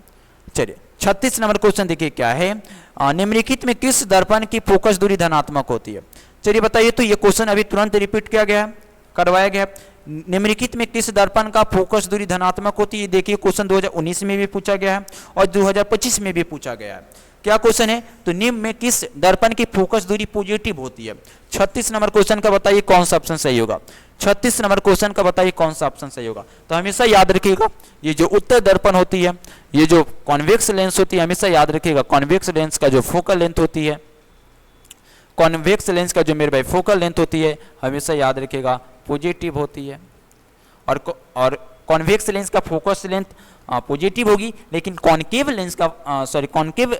चलिए 36 नंबर क्वेश्चन देखिए क्या है, निम्नलिखित में किस दर्पण की फोकस दूरी धनात्मक होती है। चलिए बताइए, तो ये क्वेश्चन अभी तुरंत रिपीट किया गया है, करवाया गया है। निम्नलिखित में किस दर्पण का फोकस दूरी धनात्मक होती है? देखिए क्वेश्चन 2019 में भी पूछा गया है और 2025 में भी पूछा गया है। क्या क्वेश्चन है? तो निम्न में किस दर्पण की फोकस दूरी पॉजिटिव होती है? 36 नंबर क्वेश्चन का बताइए कौन सा ऑप्शन सही होगा? 36 नंबर क्वेश्चन का बताइए कौन सा ऑप्शन सही होगा? तो हमेशा याद रखिएगा, ये जो उत्तर दर्पण होती है, ये जो कॉन्वेक्स लेंस होती है, हमेशा याद रखिएगा कॉन्वेक्स लेंस का जो फोकल लेंथ होती है, कॉन्वेक्स लेंस का जो मेरे भाई फोकल लेंथ होती है, हमेशा याद रखिएगा पॉजिटिव होती है। और कॉन्वेक्स लेंस का फोकस लेंथ पॉजिटिव होगी, लेकिन कॉनकेव लेंस का कॉनकेव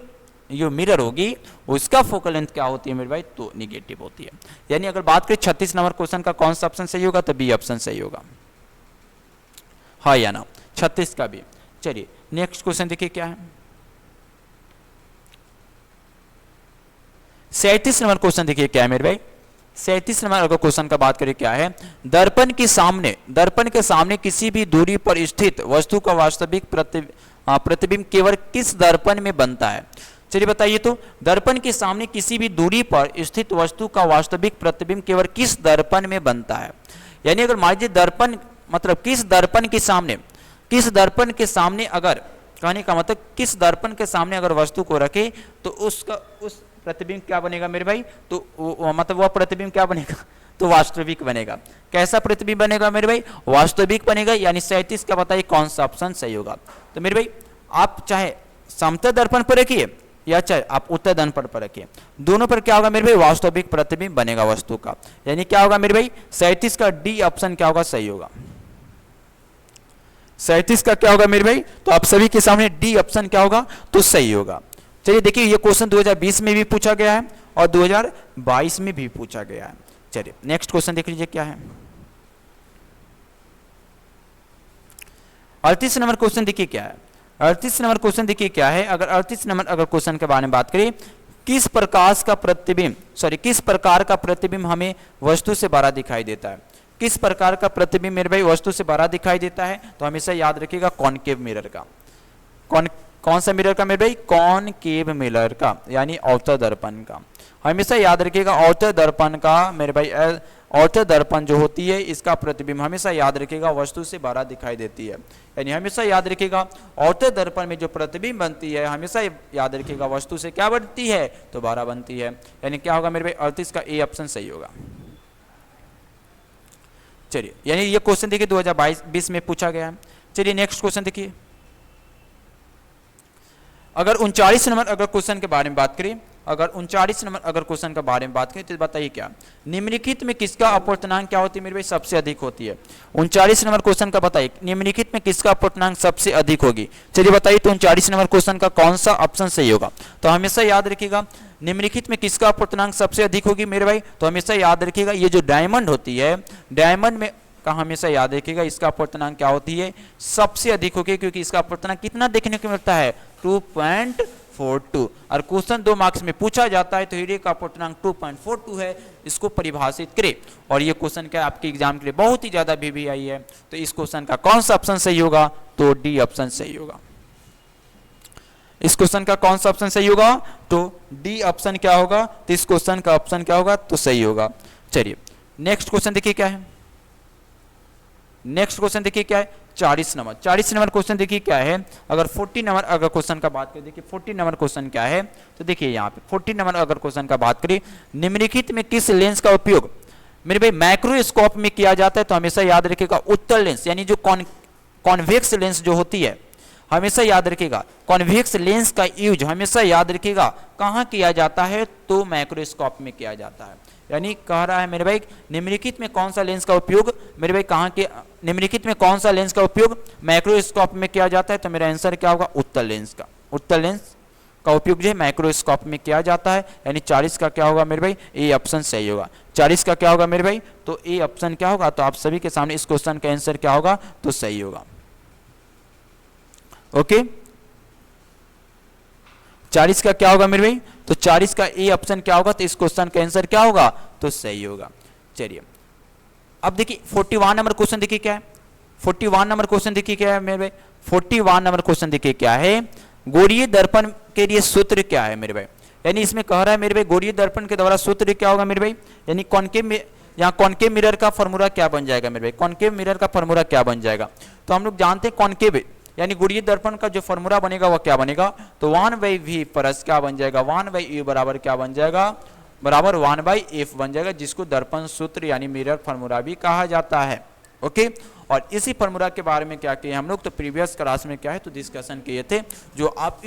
जो मिरर होगी उसका फोकल लेंथ क्या होती है मेरे भाई? तो निगेटिव होती है। यानी अगर बात करें 36 नंबर क्वेश्चन का कौन सा ऑप्शन सही होगा? तो बी ऑप्शन सही होगा, हाँ या ना? 36 का भी। चलिए नेक्स्ट क्वेश्चन देखिए क्या है। 37 नंबर क्वेश्चन देखिए क्या है मेरे भाई। 37 नंबर अगर क्वेश्चन का बात करें क्या है, दर्पण के सामने किसी भी दूरी पर स्थित वस्तु का वास्तविक प्रतिबिंब केवल किस दर्पण में बनता है? चलिए बताइए, तो दर्पण के सामने किसी भी दूरी पर स्थित वस्तु का वास्तविक प्रतिबिंब केवल किस दर्पण में बनता है? यानी अगर मान लीजिए दर्पण मतलब किस दर्पण के सामने अगर, कहने का मतलब किस दर्पण के सामने अगर वस्तु को रखे तो उस प्रतिबिंब क्या बनेगा मेरे भाई? तो मतलब वह प्रतिबिंब क्या बनेगा? तो वास्तविक बनेगा। कैसा प्रतिबिंब बनेगा मेरे भाई? वास्तविक बनेगा। यानी 37 का बताइए कौन सा ऑप्शन सही होगा? तो मेरे भाई आप चाहे समतल दर्पण पर रखिए या चाहे आप उत्तल दर्पण पर रखिए, दोनों पर क्या होगा मेरे भाई? वास्तविक प्रतिबिंब बनेगा वस्तु का। यानी क्या होगा मेरे भाई? 37 का डी ऑप्शन क्या होगा? सही होगा। 37 का क्या होगा मेरे भाई? तो आप सभी के सामने डी ऑप्शन क्या होगा? तो सही होगा। चलिए देखिए, ये क्वेश्चन 2020 में भी पूछा गया है और 2022 में भी पूछा गया है। चलिए नेक्स्ट क्वेश्चन देख लीजिए क्या है। 38 नंबर क्वेश्चन देखिए क्या है। 38 नंबर क्वेश्चन देखिए क्या है। अगर 38 नंबर अगर क्वेश्चन के बारे में बात करें, किस प्रकार का प्रतिबिंब हमें वस्तु से बड़ा दिखाई देता है? किस प्रकार का प्रतिबिंब मेरे भाई वस्तु से बड़ा दिखाई देता है? तो हमेशा याद रखिएगा कॉनकेव मिरर का। कौन सा मिरर का मेरे भाई? कॉनकेव मिरर का, यानी अवतल दर्पण का। हमेशा याद रखिएगा अवतल दर्पण का मेरे भाई, अवतल दर्पण जो होती है इसका प्रतिबिंब हमेशा याद रखिएगा वस्तु से बड़ा दिखाई देती है। यानी हमेशा याद रखिएगा अवतल दर्पण में जो प्रतिबिंब बनती है, हमेशा याद रखिएगा वस्तु से क्या बनती है? तो बड़ा बनती है। यानी क्या होगा मेरे भाई? 38 का ए ऑप्शन सही होगा। चलिए, यानी ये क्वेश्चन देखिए 2022 में पूछा गया है। चलिए नेक्स्ट क्वेश्चन देखिए। अगर 39 नंबर अगर क्वेश्चन के बारे में बात करें, अगर 39 नंबर अगर क्वेश्चन के बारे में बात करें तो बताइए क्या निम्नलिखित में किसका अपवर्तनांक क्या होती है मेरे भाई? सबसे अधिक होती है। 39 नंबर क्वेश्चन का बताइए निम्नलिखित में किसका अपवर्तनांक सबसे अधिक होगी? चलिए बताइए, तो 39 नंबर क्वेश्चन का कौन सा ऑप्शन सही होगा? तो हमेशा याद रखिएगा निम्नलिखित में किसका अपवर्तनांक सबसे अधिक होगी मेरे भाई? तो हमेशा याद रखिएगा ये जो डायमंड होती है, डायमंड में का हमेशा याद रखिएगा इसका अपवर्तनांक क्या होती है? सबसे अधिक होगी, क्योंकि इसका अपवर्तनांक कितना देखने को मिलता है? 2.42। और क्वेश्चन 2 मार्क्स में पूछा जाता है तो हीरे का अपवर्तनांक 2.42 है, इसको परिभाषित करें। और ये क्वेश्चन क्या आपके एग्जाम के लिए बहुत ही ज्यादा VVI है। तो इस क्वेश्चन का कौन सा ऑप्शन सही होगा? तो डी ऑप्शन सही होगा। इस क्वेश्चन का कौन सा ऑप्शन सही होगा? तो डी ऑप्शन क्या होगा? तो इस क्वेश्चन का ऑप्शन क्या होगा? तो सही होगा। चलिए नेक्स्ट क्वेश्चन देखिए क्या है। नेक्स्ट क्वेश्चन देखिए क्या है। 40 नंबर क्वेश्चन देखिए क्या है। अगर 40 नंबर अगर क्वेश्चन का बात करें, देखिए 40 नंबर क्वेश्चन क्या है। तो देखिए यहाँ पे 40 नंबर अगर क्वेश्चन का बात करें, निम्नलिखित में किस लेंस का उपयोग मेरे भाई माइक्रोस्कोप में किया जाता है? तो हमेशा याद रखिएगा उत्तल लेंस, यानी जो कॉन्वेक्स लेंस जो होती है, हमेशा याद रखिएगा कॉन्वेक्स लेंस का यूज हमेशा याद रखिएगा कहाँ किया जाता है? तो माइक्रोस्कोप में किया जाता है। यानी कह रहा है मेरे भाई निम्नलिखित में कौन सा लेंस का उपयोग मेरे भाई कहाँ के, निम्नलिखित में कौन सा लेंस का उपयोग माइक्रोस्कोप में किया जाता है? तो मेरा आंसर क्या होगा? उत्तल लेंस का। उत्तल लेंस का उपयोग जो है माइक्रोस्कोप में किया जाता है। यानी 40 का क्या होगा मेरे भाई? ए ऑप्शन सही होगा। 40 का क्या होगा मेरे भाई? तो ए ऑप्शन क्या होगा? तो आप सभी के सामने इस क्वेश्चन का आंसर क्या होगा? तो सही होगा। ओके, 40 का क्या होगा मेरे भाई? तो 40 का ए ऑप्शन क्या होगा? तो इस क्वेश्चन का आंसर क्या होगा? तो सही होगा। चलिए अब देखिए 41 नंबर क्वेश्चन देखिए क्या है। 41 नंबर क्वेश्चन देखिए क्या है मेरे भाई। 41 नंबर क्वेश्चन देखिए क्या है। गोलीय दर्पण के लिए सूत्र क्या है मेरे भाई? यानी इसमें कह रहा है मेरे भाई गोलीय दर्पण के द्वारा सूत्र क्या होगा मेरे भाई, यानी कॉनकेव में, यहाँ कॉनकेव मिरर का फॉर्मूला क्या बन जाएगा मेरे भाई, कॉनकेव मिरर का फॉर्मूला क्या बन जाएगा। तो हम लोग जानते हैं कॉनकेव यानी गोलीय दर्पण का जो फॉर्मूला बनेगा वह क्या बनेगा, तो 1/v प्लस क्या बन जाएगा, 1/u बराबर क्या बन जाएगा, बराबर 1/f बन जाएगा, जिसको दर्पण सूत्र यानी मिरर फॉर्मूला भी कहा जाता है। ओके, और इसी फॉर्मूला के बारे में क्या किए हम लोग, तो प्रीवियस क्लास में क्या है तो डिस्कशन किए थे, जो आप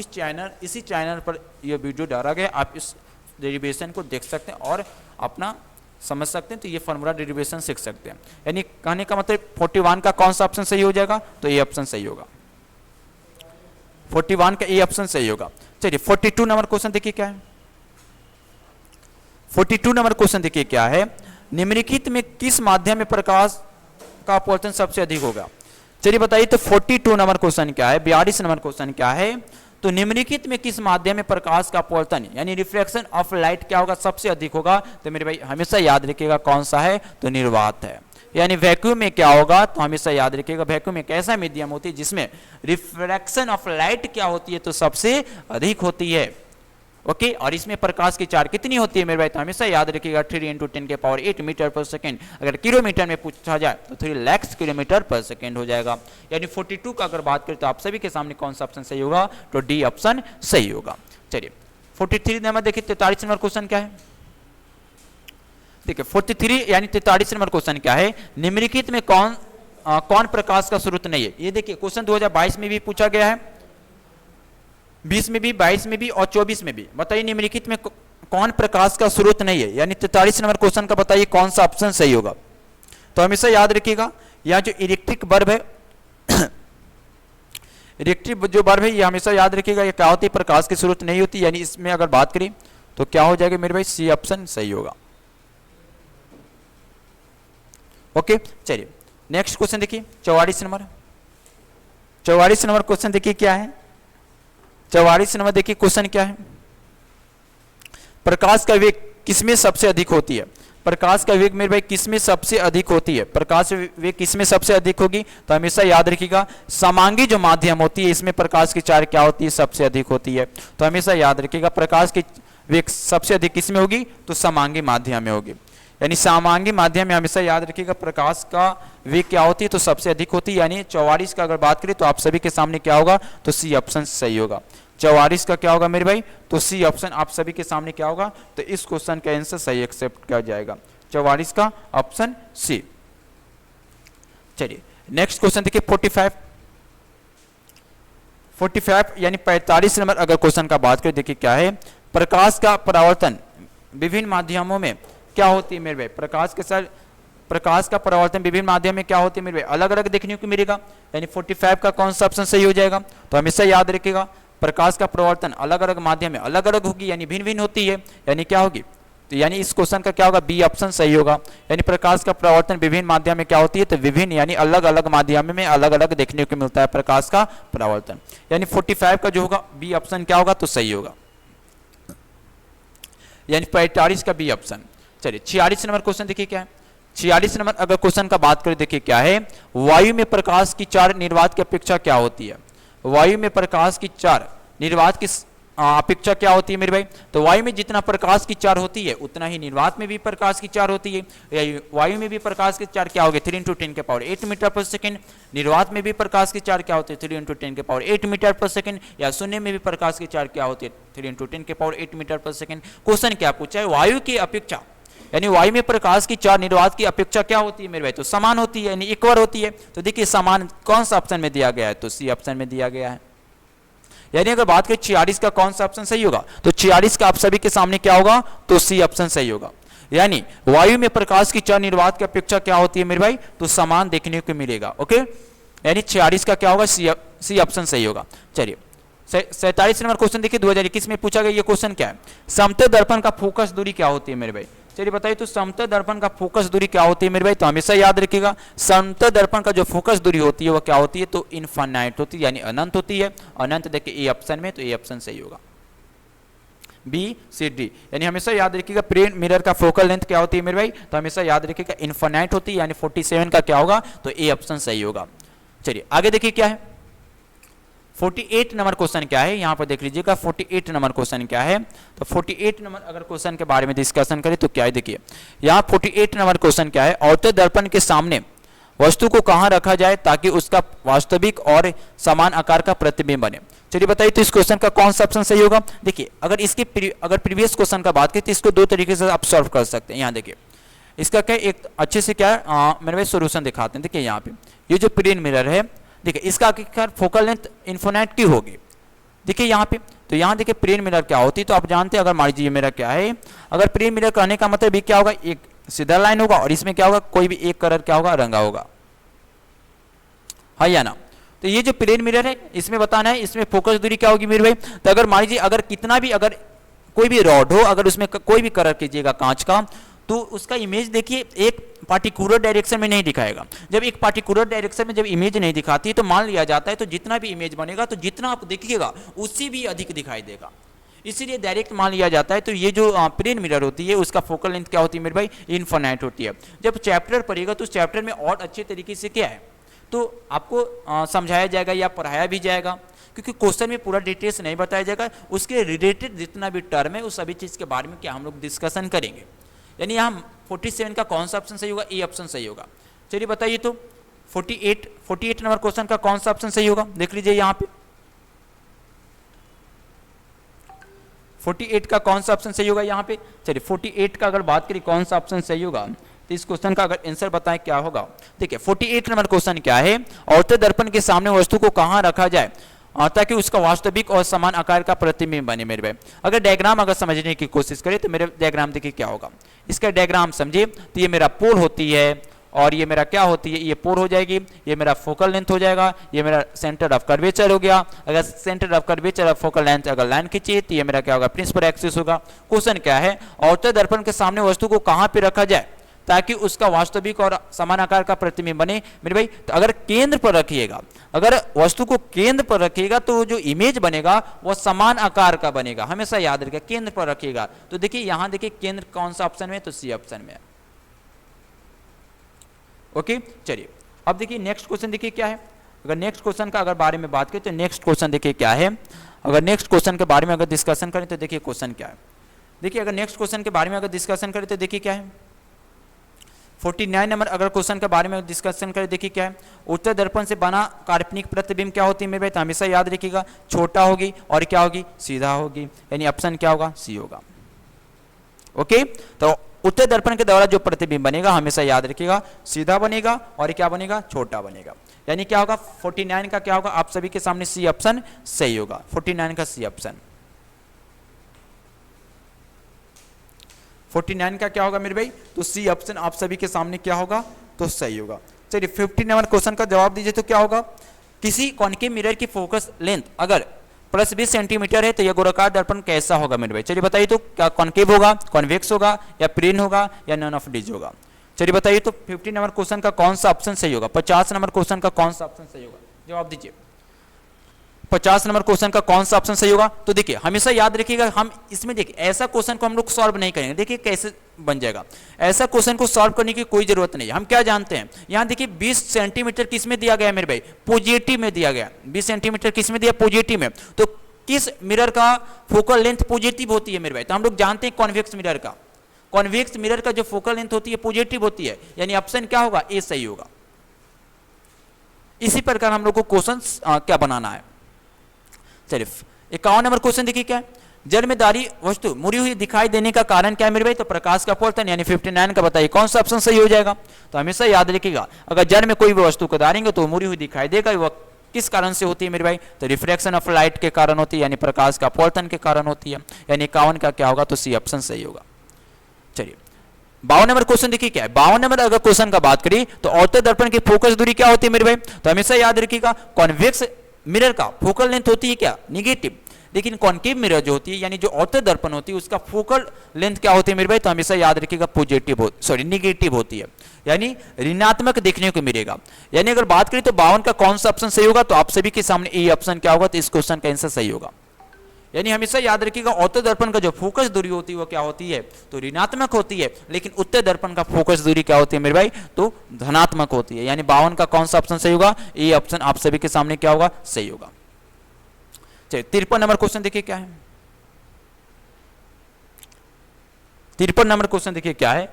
इसी चैनल पर यह वीडियो डाला गया, आप इस डेरिवेशन को देख सकते हैं और अपना समझ सकते हैं, तो ये फॉर्मूला डेरिवेशन सीख सकते हैं। यानी कहने का मतलब 41 का कौन सा ऑप्शन सही हो जाएगा, तो ये ऑप्शन सही होगा, 41 का ये ऑप्शन सही होगा। चलिए 42 नंबर क्वेश्चन देखिए क्या है, 42 नंबर क्वेश्चन देखिए क्या है, निम्नलिखित में किस माध्यम में प्रकाश का अपवर्तन सबसे अधिक होगा। चलिए बताइए, तो 42 नंबर क्वेश्चन क्या है, 42 नंबर क्वेश्चन क्या है, तो निम्नलिखित में किस माध्यम में प्रकाश का अपवर्तन यानी रिफ्लेक्शन ऑफ लाइट क्या होगा, सबसे अधिक होगा। तो मेरे भाई हमेशा याद रखिएगा कौन सा है, तो निर्वात है। यानी वैक्यूम में क्या होगा, तो हमेशा याद रखिएगा वैक्यूम में कैसा मीडियम होती है जिसमें रिफ्रैक्शन ऑफ लाइट क्या होती है, तो सबसे अधिक होती है। ओके, और इसमें प्रकाश की चार कितनी होती है मेरे भाई, तो हमेशा याद रखिएगा 3 × 10⁸ मीटर पर सेकेंड। अगर किलोमीटर में पूछा जाए तो 3 लाख किलोमीटर पर सेकेंड हो जाएगा। यानी 42 का अगर बात करें तो आप सभी के सामने कौन सा ऑप्शन सही होगा, तो डी ऑप्शन सही होगा। चलिए 43 नंबर देखिए, 43 नंबर क्वेश्चन क्या है, देखिए 43 यानी 43 नंबर क्वेश्चन क्या है, निम्नलिखित में कौन प्रकाश का स्रोत नहीं है। ये देखिए क्वेश्चन 2022 में भी पूछा गया है, 20 में भी, 22 में भी और 24 में भी। बताइए निम्नलिखित में कौन प्रकाश का स्रोत नहीं है, यानी 43 नंबर क्वेश्चन का बताइए कौन सा ऑप्शन सही होगा। तो हमेशा याद रखिएगा यह जो इलेक्ट्रिक बल्ब है इलेक्ट्रिक जो बल्ब है ये हमेशा याद रखिएगा ये क्या होती है, प्रकाश की स्रोत नहीं होती। यानी इसमें अगर बात करें तो क्या हो जाएगा मेरे भाई, सी ऑप्शन सही होगा। ओके, चलिए नेक्स्ट क्वेश्चन देखिए 44 नंबर, 44 नंबर क्वेश्चन देखिए क्या है, 44 नंबर देखिए क्वेश्चन क्या है, प्रकाश का वेग किसमें सबसे अधिक होती है। प्रकाश का वेग मेरे भाई किसमें सबसे अधिक होती है, प्रकाश वेग किसमें सबसे अधिक होगी, तो हमेशा याद रखिएगा समांगी जो माध्यम होती है इसमें प्रकाश की चाल क्या होती है, सबसे अधिक होती है। तो हमेशा याद रखिएगा प्रकाश की वेग सबसे अधिक किसमें होगी, तो समांगी माध्यम में होगी। यानी समांगी माध्यम में हमेशा याद रखिएगा प्रकाश का वेग क्या होती है, तो सबसे अधिक होती है। यानी 44 का अगर बात करें तो आप सभी के सामने क्या होगा, तो सी ऑप्शन सही होगा। 44 का क्या होगा मेरे भाई, तो सी ऑप्शन आप सभी के सामने क्या होगा, तो इस क्वेश्चन का आंसर सही एक्सेप्ट किया जाएगा, 44 का ऑप्शन सी। चलिए नेक्स्ट क्वेश्चन देखिए 45 यानी 45 नंबर अगर क्वेश्चन का बात करें, देखिए क्या है, प्रकाश का परावर्तन विभिन्न माध्यमों में क्या होती है मेरे भाई, प्रकाश का परावर्तन विभिन्न माध्यम में क्या होती है मेरे भाई, अलग अलग देखने को मिलेगा। यानी 45 का कौन सा ऑप्शन सही हो जाएगा, तो हमेशा याद रखिएगा प्रकाश का परावर्तन अलग अलग माध्यम में अलग अलग होगी, यानी भिन्न भिन्न होती है। यानी क्या होगी, तो यानी इस क्वेश्चन का क्या होगा, बी ऑप्शन सही होगा। यानी प्रकाश का परावर्तन विभिन्न माध्यम में क्या होती है, तो विभिन्न यानी अलग अलग माध्यम में अलग अलग देखने को मिलता है प्रकाश का परावर्तन। यानी 45 का जो होगा बी ऑप्शन क्या होगा, तो सही होगा, यानी 45 का बी ऑप्शन। चलिए 46 नंबर क्वेश्चन देखिए क्या है, 46 नंबर अगर क्वेश्चन का बात करें, देखिए क्या है, वायु में प्रकाश की चार निर्वात की अपेक्षा क्या होती है। वायु में प्रकाश की चार निर्वात की अपेक्षा क्या होती है मेरे भाई, तो वायु में जितना प्रकाश की चार होती है उतना ही निर्वात में भी प्रकाश की चार होती है। वायु में भी प्रकाश की चार क्या होगी, 3 × 10⁸ मीटर पर सेकेंड। निर्वात में भी प्रकाश की चार क्या होती है, 3 × 10⁸ मीटर पर सेकेंड। या शून्य में भी प्रकाश की चार क्या होती है, 3 × 10⁸ मीटर पर सेकेंड। क्वेश्चन क्या पूछा है, वायु की अपेक्षा यानी वायु में प्रकाश की चार निर्वात की अपेक्षा क्या होती है मेरे भाई, तो समान होती है, यानी इक्वल होती है। तो देखिए समान कौन सा ऑप्शन में दिया गया है, तो सी ऑप्शन में दिया गया है। यानी अगर बात करें 46 का कौन सा ऑप्शन सही होगा, तो 46 का आप सभी के सामने क्या होगा, तो सी ऑप्शन सही होगा। यानी वायु में प्रकाश की चार निर्वात की अपेक्षा क्या होती है मेरे भाई, तो समान देखने को मिलेगा। ओके, यानी 46 का क्या होगा, सी ऑप्शन सही होगा। चलिए 47 नंबर क्वेश्चन देखिए 2021 में पूछा गया, ये क्वेश्चन क्या है, समतल दर्पण का फोकस दूरी क्या होती है मेरे भाई। चलिए बताइए, तो समतल दर्पण का फोकस दूरी क्या होती है मेरे भाई, तो हमेशा याद रखिएगा समतल दर्पण का जो फोकस दूरी होती है वो क्या होती है, तो इनफाइनाइट होती है, यानी अनंत होती है। अनंत देखिए ए ऑप्शन में, तो ए ऑप्शन सही होगा, बी सी डी। यानी हमेशा याद रखिएगा प्लेन मिरर का फोकल लेंथ क्या होती है मेरे भाई, तो हमेशा याद रखिएगा इनफाइनाइट होती है, यानी 47 का क्या होगा, तो ए ऑप्शन सही होगा। चलिए आगे देखिए क्या है, 48 नंबर क्वेश्चन क्या है, यहाँ पर देख लीजिएगा 48 नंबर क्वेश्चन क्या है। तो 48 नंबर अगर क्वेश्चन के बारे में डिस्कशन करें तो क्या है, देखिए यहाँ 48 नंबर क्वेश्चन क्या है, औरतें दर्पण के सामने वस्तु को कहाँ रखा जाए ताकि उसका वास्तविक और समान आकार का प्रतिबिंब बने। चलिए बताइए तो इस क्वेश्चन का कौन सा ऑप्शन सही होगा। देखिए अगर इसके अगर प्रीवियस क्वेश्चन का बात करें तो इसको दो तरीके से आप सॉल्व कर सकते हैं। यहाँ देखिए इसका क्या एक अच्छे से क्या मेरे भाई सोल्यूशन दिखाते हैं। देखिए यहाँ पे ये जो प्लेन मिरर है, देखिए इसका आखिरकार फोकल लेंथ इन्फिनिट की होगी। देखिए यहाँ पे तो यहाँ देखिए प्लेन मिरर क्या होती है, तो आप जानते हैं अगर मान लीजिए मेरा क्या है, अगर प्लेन मिरर कहने का मतलब ये क्या होगा, एक सीधा लाइन होगा और इसमें क्या होगा, कोई भी एक कलर क्या होगा, रंगा होगा, हाँ या ना। तो ये जो प्लेन मिरर है इसमें बताना है इसमें फोकस दूरी क्या होगी मेरे भाई। तो अगर मान लीजिए अगर कितना भी अगर कोई भी रॉड हो, अगर उसमें कोई भी कलर कीजिएगा कांच का, तो उसका इमेज देखिए एक पार्टिकुलर डायरेक्शन में नहीं दिखाएगा। जब एक पार्टिकुलर डायरेक्शन में जब इमेज नहीं दिखाती है तो मान लिया जाता है तो जितना भी इमेज बनेगा तो जितना आप देखिएगा उससे भी अधिक दिखाई देगा, इसीलिए डायरेक्ट मान लिया जाता है। तो ये जो प्लेन मिरर होती है उसका फोकल लेंथ क्या होती है मेरे भाई, इनफिनिट होती है। जब चैप्टर पढ़ेगा तो उस चैप्टर में और अच्छे तरीके से क्या है तो आपको समझाया जाएगा या पढ़ाया भी जाएगा, क्योंकि क्वेश्चन में पूरा डिटेल्स नहीं बताया जाएगा, उसके रिलेटेड जितना भी टर्म है उस सभी चीज़ के बारे में क्या हम लोग डिस्कशन करेंगे। यानी यहाँ 47 का कौन सा ऑप्शन सही होगा, ए ऑप्शन सही होगा। चलिए बताइए तो 48 नंबर क्वेश्चन का कौन सा ऑप्शन सही होगा, देख लीजिए यहाँ पे 48 का कौन सा ऑप्शन सही होगा यहाँ पे। चलिए 48 का अगर बात करें कौन सा ऑप्शन सही होगा तो इस क्वेश्चन का अगर आंसर बताएं क्या होगा। देखिए 48 नंबर क्वेश्चन क्या है, औरतें दर्पण के सामने वस्तु को कहाँ रखा जाए ताकि उसका वास्तविक और समान आकार का प्रतिबिंब बने मेरे भाई। अगर डायग्राम अगर समझने की कोशिश करें तो मेरे डायग्राम देखिए क्या होगा, इसका डायग्राम समझिए तो ये मेरा पोल होती है और ये मेरा क्या होती है, ये पोल हो जाएगी, ये मेरा फोकल लेंथ हो जाएगा, ये मेरा सेंटर ऑफ कर्वेचर हो गया। अगर सेंटर ऑफ कर्वेचर और फोकल लेंथ अगर लाइन खींचिए तो ये मेरा क्या होगा, प्रिंसिपल एक्सिस होगा। क्वेश्चन क्या है, औरतें दर्पण के सामने वस्तु को कहाँ पे रखा जाए ताकि उसका वास्तविक और समान आकार का प्रतिबिंब बने मेरे भाई। तो अगर केंद्र पर रखिएगा, अगर वस्तु को केंद्र पर रखिएगा तो जो इमेज बनेगा वो समान आकार का बनेगा, हमेशा याद रखिएगा केंद्र पर रखिएगा। तो देखिए यहाँ देखिए केंद्र कौन सा ऑप्शन में है, तो सी ऑप्शन में है। ओके चलिए अब देखिए नेक्स्ट क्वेश्चन देखिए क्या है। अगर नेक्स्ट क्वेश्चन का अगर बारे में बात करें तो नेक्स्ट क्वेश्चन देखिए क्या है। अगर नेक्स्ट क्वेश्चन के बारे में अगर डिस्कशन करें तो देखिए क्वेश्चन क्या है। देखिए अगर नेक्स्ट क्वेश्चन के बारे में अगर डिस्कशन करें तो देखिए क्या है, 49 नंबर अगर क्वेश्चन के बारे में डिस्कशन करें देखिए क्या है, उत्तर दर्पण से बना काल्पनिक प्रतिबिंब क्या होती है मेरे भाई। तो हमेशा याद रखिएगा छोटा होगी और क्या होगी, सीधा होगी, यानी ऑप्शन क्या होगा, सी होगा। ओके तो उत्तर दर्पण के द्वारा जो प्रतिबिंब बनेगा हमेशा याद रखिएगा सीधा बनेगा और क्या बनेगा, छोटा बनेगा। यानी क्या होगा 49 का क्या होगा, आप सभी के सामने सी ऑप्शन सही होगा, 49 का सी ऑप्शन। 49 का क्या होगा मेरे भाई, तो सी ऑप्शन आप सभी के सामने क्या होगा, तो सही होगा। चलिए 50 नंबर क्वेश्चन का जवाब दीजिए तो क्या होगा, किसी कॉन्केव मिरर की फोकस लेंथ अगर प्लस 20 सेंटीमीटर है तो यह गोलाकार दर्पण कैसा होगा मेरे भाई। चलिए बताइए तो क्या कॉन्केव होगा, कॉन्वेक्स होगा या प्लेन होगा या नन ऑफ डीज होगा। चलिए बताइए तो 50 नंबर क्वेश्चन का कौन सा ऑप्शन सही होगा, 50 नंबर क्वेश्चन का कौन सा ऑप्शन सही होगा, जवाब दीजिए। 50 नंबर क्वेश्चन का कौन सा ऑप्शन सही होगा। तो देखिए हमेशा याद रखिएगा हम इसमें देखिए ऐसा क्वेश्चन को हम लोग सॉल्व नहीं करेंगे, देखिए कैसे बन जाएगा। ऐसा क्वेश्चन को सॉल्व करने की कोई जरूरत नहीं है। हम क्या जानते हैं, यहाँ देखिए 20 सेंटीमीटर किस में दिया गया है मेरे भाई, पॉजिटिव में दिया गया। 20 सेंटीमीटर किस में दिया, पॉजिटिव में। तो किस मिरर का फोकल लेंथ पॉजिटिव होती है मेरे भाई, तो हम लोग जानते हैं कॉन्वेक्स मिरर का, कॉन्वेक्स मिरर का जो फोकल लेंथ होती है पॉजिटिव होती है, यानी ऑप्शन क्या होगा, ए सही होगा। इसी प्रकार हम लोग को क्वेश्चन क्या बनाना है। चलिए 51 नंबर क्वेश्चन देखिए क्या है, जल में दारी वस्तु मुड़ी हुई दिखाई देने का कारण क्या है मेरे भाई, तो प्रकाश का अपवर्तन, यानी 59 का बताइए कौन सा ऑप्शन सही हो जाएगा। तो हमेशा याद रखिएगा अगर जल में कोई भी वस्तु को दारेंगे तो मुड़ी हुई दिखाई देगा, वह किस कारण से होती है मेरे भाई, तो रिफ्रैक्शन ऑफ लाइट के कारण होती है, यानी प्रकाश का अपवर्तन के कारण होती है। यानी 51 का क्या होगा, तो सी ऑप्शन सही होगा। चलिए 52 नंबर क्वेश्चन देखिए क्या है। 52 नंबर अगर क्वेश्चन का बात करें तो औसत दर्पण की फोकस दूरी क्या होती है मेरे भाई, तो हमेशा याद रखिएगा कॉन्वेक्स मिरर का फोकल लेंथ होती है क्या, निगेटिव, लेकिन कॉन्केव मिरर जो होती है यानी जो औसत दर्पण होती है उसका फोकल लेंथ क्या होती है मेरे भाई, तो हमेशा याद रखिएगा पॉजिटिव निगेटिव होती है, यानी ऋणात्मक देखने को मिलेगा। यानी अगर बात करें तो 52 का कौन सा ऑप्शन सही होगा, तो आप सभी के सामने ए ऑप्शन क्या होगा, तो इस क्वेश्चन का आंसर सही होगा। यानी हमेशा याद रखिएगा औसत दर्पण का जो फोकस दूरी होती है वो क्या होती है, तो ऋणात्मक होती है, लेकिन उत्तर दर्पण का फोकस दूरी क्या होती है मेरे भाई, तो धनात्मक होती है। यानी 52 का कौन सा ऑप्शन सही होगा, ए ऑप्शन आप सभी के सामने क्या होगा, सही होगा। चलिए 53 नंबर क्वेश्चन देखिए क्या है। 53 नंबर क्वेश्चन देखिए क्या है।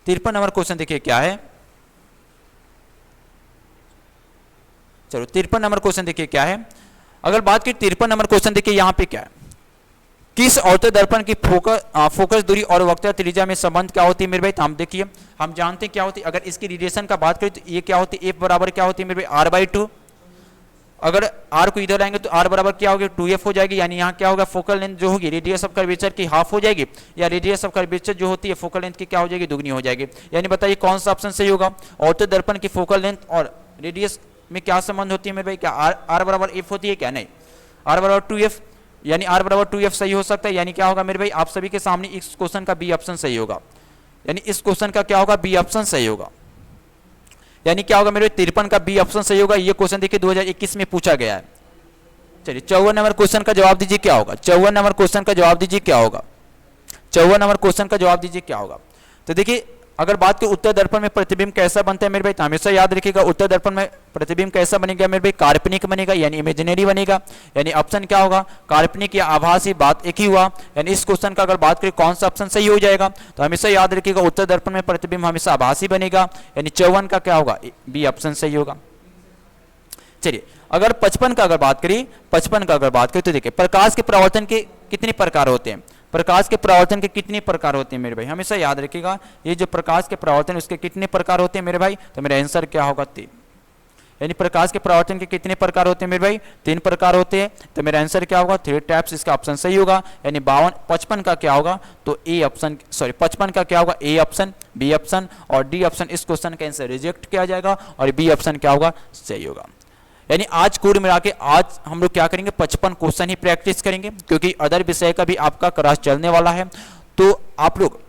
53 नंबर क्वेश्चन देखिए क्या है। चलो 53 नंबर क्वेश्चन देखिए क्या है। अगर बात की 53 नंबर क्वेश्चन देखिए यहां पे क्या है, किस औतः दर्पण की फोकस दूरी और वक्रता त्रिज्या में संबंध क्या होती है मेरे भाई। तो हम देखिए हम जानते हैं क्या होती है, अगर इसकी रेडिएशन का बात करें तो ये क्या होती है, एफ बराबर क्या होती है मेरे भाई r/2। अगर r को इधर लाएंगे तो r बराबर क्या होगी 2f हो जाएगी, यानी यहाँ क्या होगा फोकल लेंथ जो होगी रेडियस ऑफ कर्वेचर की हाफ हो जाएगी, या रेडियस ऑफ कर्वेचर जो होती है फोकल लेंथ की क्या हो जाएगी दुगनी हो जाएगी। यानी बताइए कौन सा ऑप्शन सही होगा। औतः दर्पण की फोकल लेंथ और रेडियस में क्या संबंध होती है मेरे भाई, क्या r बराबर f होती है क्या, नहीं r बराबर 2f, यानी r बराबर 2f सही हो सकता है। यानी क्या होगा मेरे भाई आप सभी के सामने इस क्वेश्चन का बी ऑप्शन सही होगा, यानी इस क्वेश्चन का क्या होगा बी ऑप्शन सही होगा। यानी क्या होगा मेरे 53 का बी ऑप्शन सही होगा। ये क्वेश्चन देखिए 2021 में पूछा गया है। चलिए 54 नंबर क्वेश्चन का जवाब दीजिए क्या होगा। 54 नंबर क्वेश्चन का जवाब दीजिए क्या होगा। 54 नंबर क्वेश्चन का जवाब दीजिए क्या होगा। तो देखिए अगर बात की उत्तर दर्पण में प्रतिबिंब कैसा बनता है मेरे भाई, तो हमेशा याद रखिएगा उत्तर दर्पण में प्रतिबिंब कैसा बनेगा मेरे भाई, काल्पनिक बनेगा, यानी इमेजिनरी बनेगा। यानी ऑप्शन क्या होगा काल्पनिक या आभासी, बात एक ही हुआ। यानी इस क्वेश्चन का अगर बात करें कौन सा ऑप्शन सही हो जाएगा, तो हमेशा याद रखिएगा उत्तर दर्पण में प्रतिबिंब हमेशा आभासी बनेगा, यानी 54 का क्या होगा बी ऑप्शन सही होगा। चलिए अगर 55 का अगर बात करें, 55 का अगर बात करें तो देखिए प्रकाश के परावर्तन के कितने प्रकार होते हैं। प्रकाश के परावर्तन के कितने प्रकार होते हैं मेरे भाई, हमेशा याद रखिएगा ये जो प्रकाश के परावर्तन उसके कितने प्रकार होते हैं मेरे भाई। तो मेरा आंसर क्या होगा 3, यानी प्रकाश के परावर्तन के कितने प्रकार होते हैं मेरे भाई 3 प्रकार होते हैं। तो मेरा आंसर क्या होगा 3 टाइप्स, इसका ऑप्शन सही होगा। यानी 55 का क्या होगा तो ए ऑप्शन, सॉरी 55 का क्या होगा ए ऑप्शन, बी ऑप्शन और डी ऑप्शन इस क्वेश्चन का आंसर रिजेक्ट किया जाएगा और बी ऑप्शन क्या होगा सही होगा। यानी आज कुल मिला के आज हम लोग क्या करेंगे 55 क्वेश्चन ही प्रैक्टिस करेंगे, क्योंकि अदर विषय का भी आपका क्लास चलने वाला है। तो आप लोग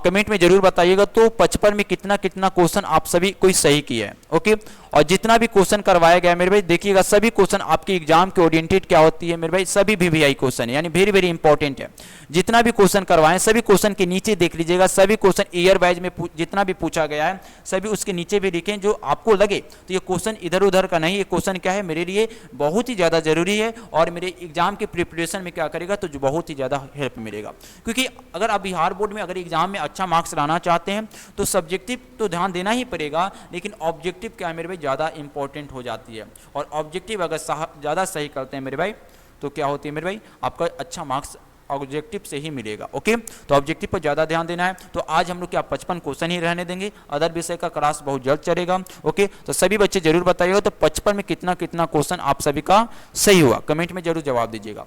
कमेंट में जरूर बताइएगा तो 55 में कितना कितना क्वेश्चन आप सभी कोई सही किया है। ओके, और जितना भी क्वेश्चन करवाया गया मेरे भाई देखिएगा सभी क्वेश्चन आपके एग्जाम के ओरिएंटेड क्या होती है मेरे भाई, सभी वीवीआई क्वेश्चन है, यानी वेरी वेरी इंपॉर्टेंट है। जितना भी क्वेश्चन करवाएं सभी क्वेश्चन के नीचे देख लीजिएगा, सभी क्वेश्चन ईयर वाइज में जितना भी पूछा गया है सभी उसके नीचे भी लिखें, जो आपको लगे तो ये क्वेश्चन इधर उधर का नहीं, ये क्वेश्चन क्या है मेरे लिए बहुत ही ज़्यादा जरूरी है और मेरे एग्जाम के प्रिपरेशन में क्या करेगा तो जो बहुत ही ज़्यादा हेल्प मिलेगा। क्योंकि अगर आप बिहार बोर्ड में अगर एग्जाम में अच्छा मार्क्स लाना चाहते हैं तो सब्जेक्टिव तो ध्यान देना ही पड़ेगा, लेकिन ऑब्जेक्टिव क्या है मेरे भाई ज़्यादा इंपॉर्टेंट हो जाती है। और ऑब्जेक्टिव अगर ज़्यादा सही करते हैं मेरे भाई तो क्या होती है मेरे भाई आपका अच्छा मार्क्स ऑब्जेक्टिव से ही मिलेगा। ओके, तो ऑब्जेक्टिव पर ज़्यादा ध्यान देना है। तो आज हम लोग क्या 55 क्वेश्चन ही रहने देंगे, अदर विषय का क्लास बहुत जल्द चलेगा। ओके, तो सभी बच्चे जरूर बताइएगा तो 55 में कितना कितना क्वेश्चन आप सभी का सही हुआ, कमेंट में जरूर जवाब दीजिएगा।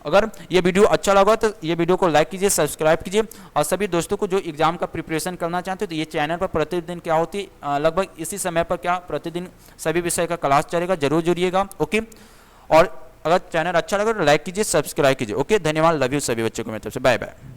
अगर ये वीडियो अच्छा लगा तो ये वीडियो को लाइक कीजिए, सब्सक्राइब कीजिए और सभी दोस्तों को जो एग्जाम का प्रिपरेशन करना चाहते हो तो ये चैनल पर प्रतिदिन क्या होती है लगभग इसी समय पर क्या प्रतिदिन सभी विषय का क्लास चलेगा, जरूर जुड़िएगा। ओके, और अगर चैनल अच्छा लगा तो लाइक कीजिए, सब्सक्राइब कीजिए। ओके, धन्यवाद, लव यू सभी बच्चों को मेरी तरफ से, बाय बाय।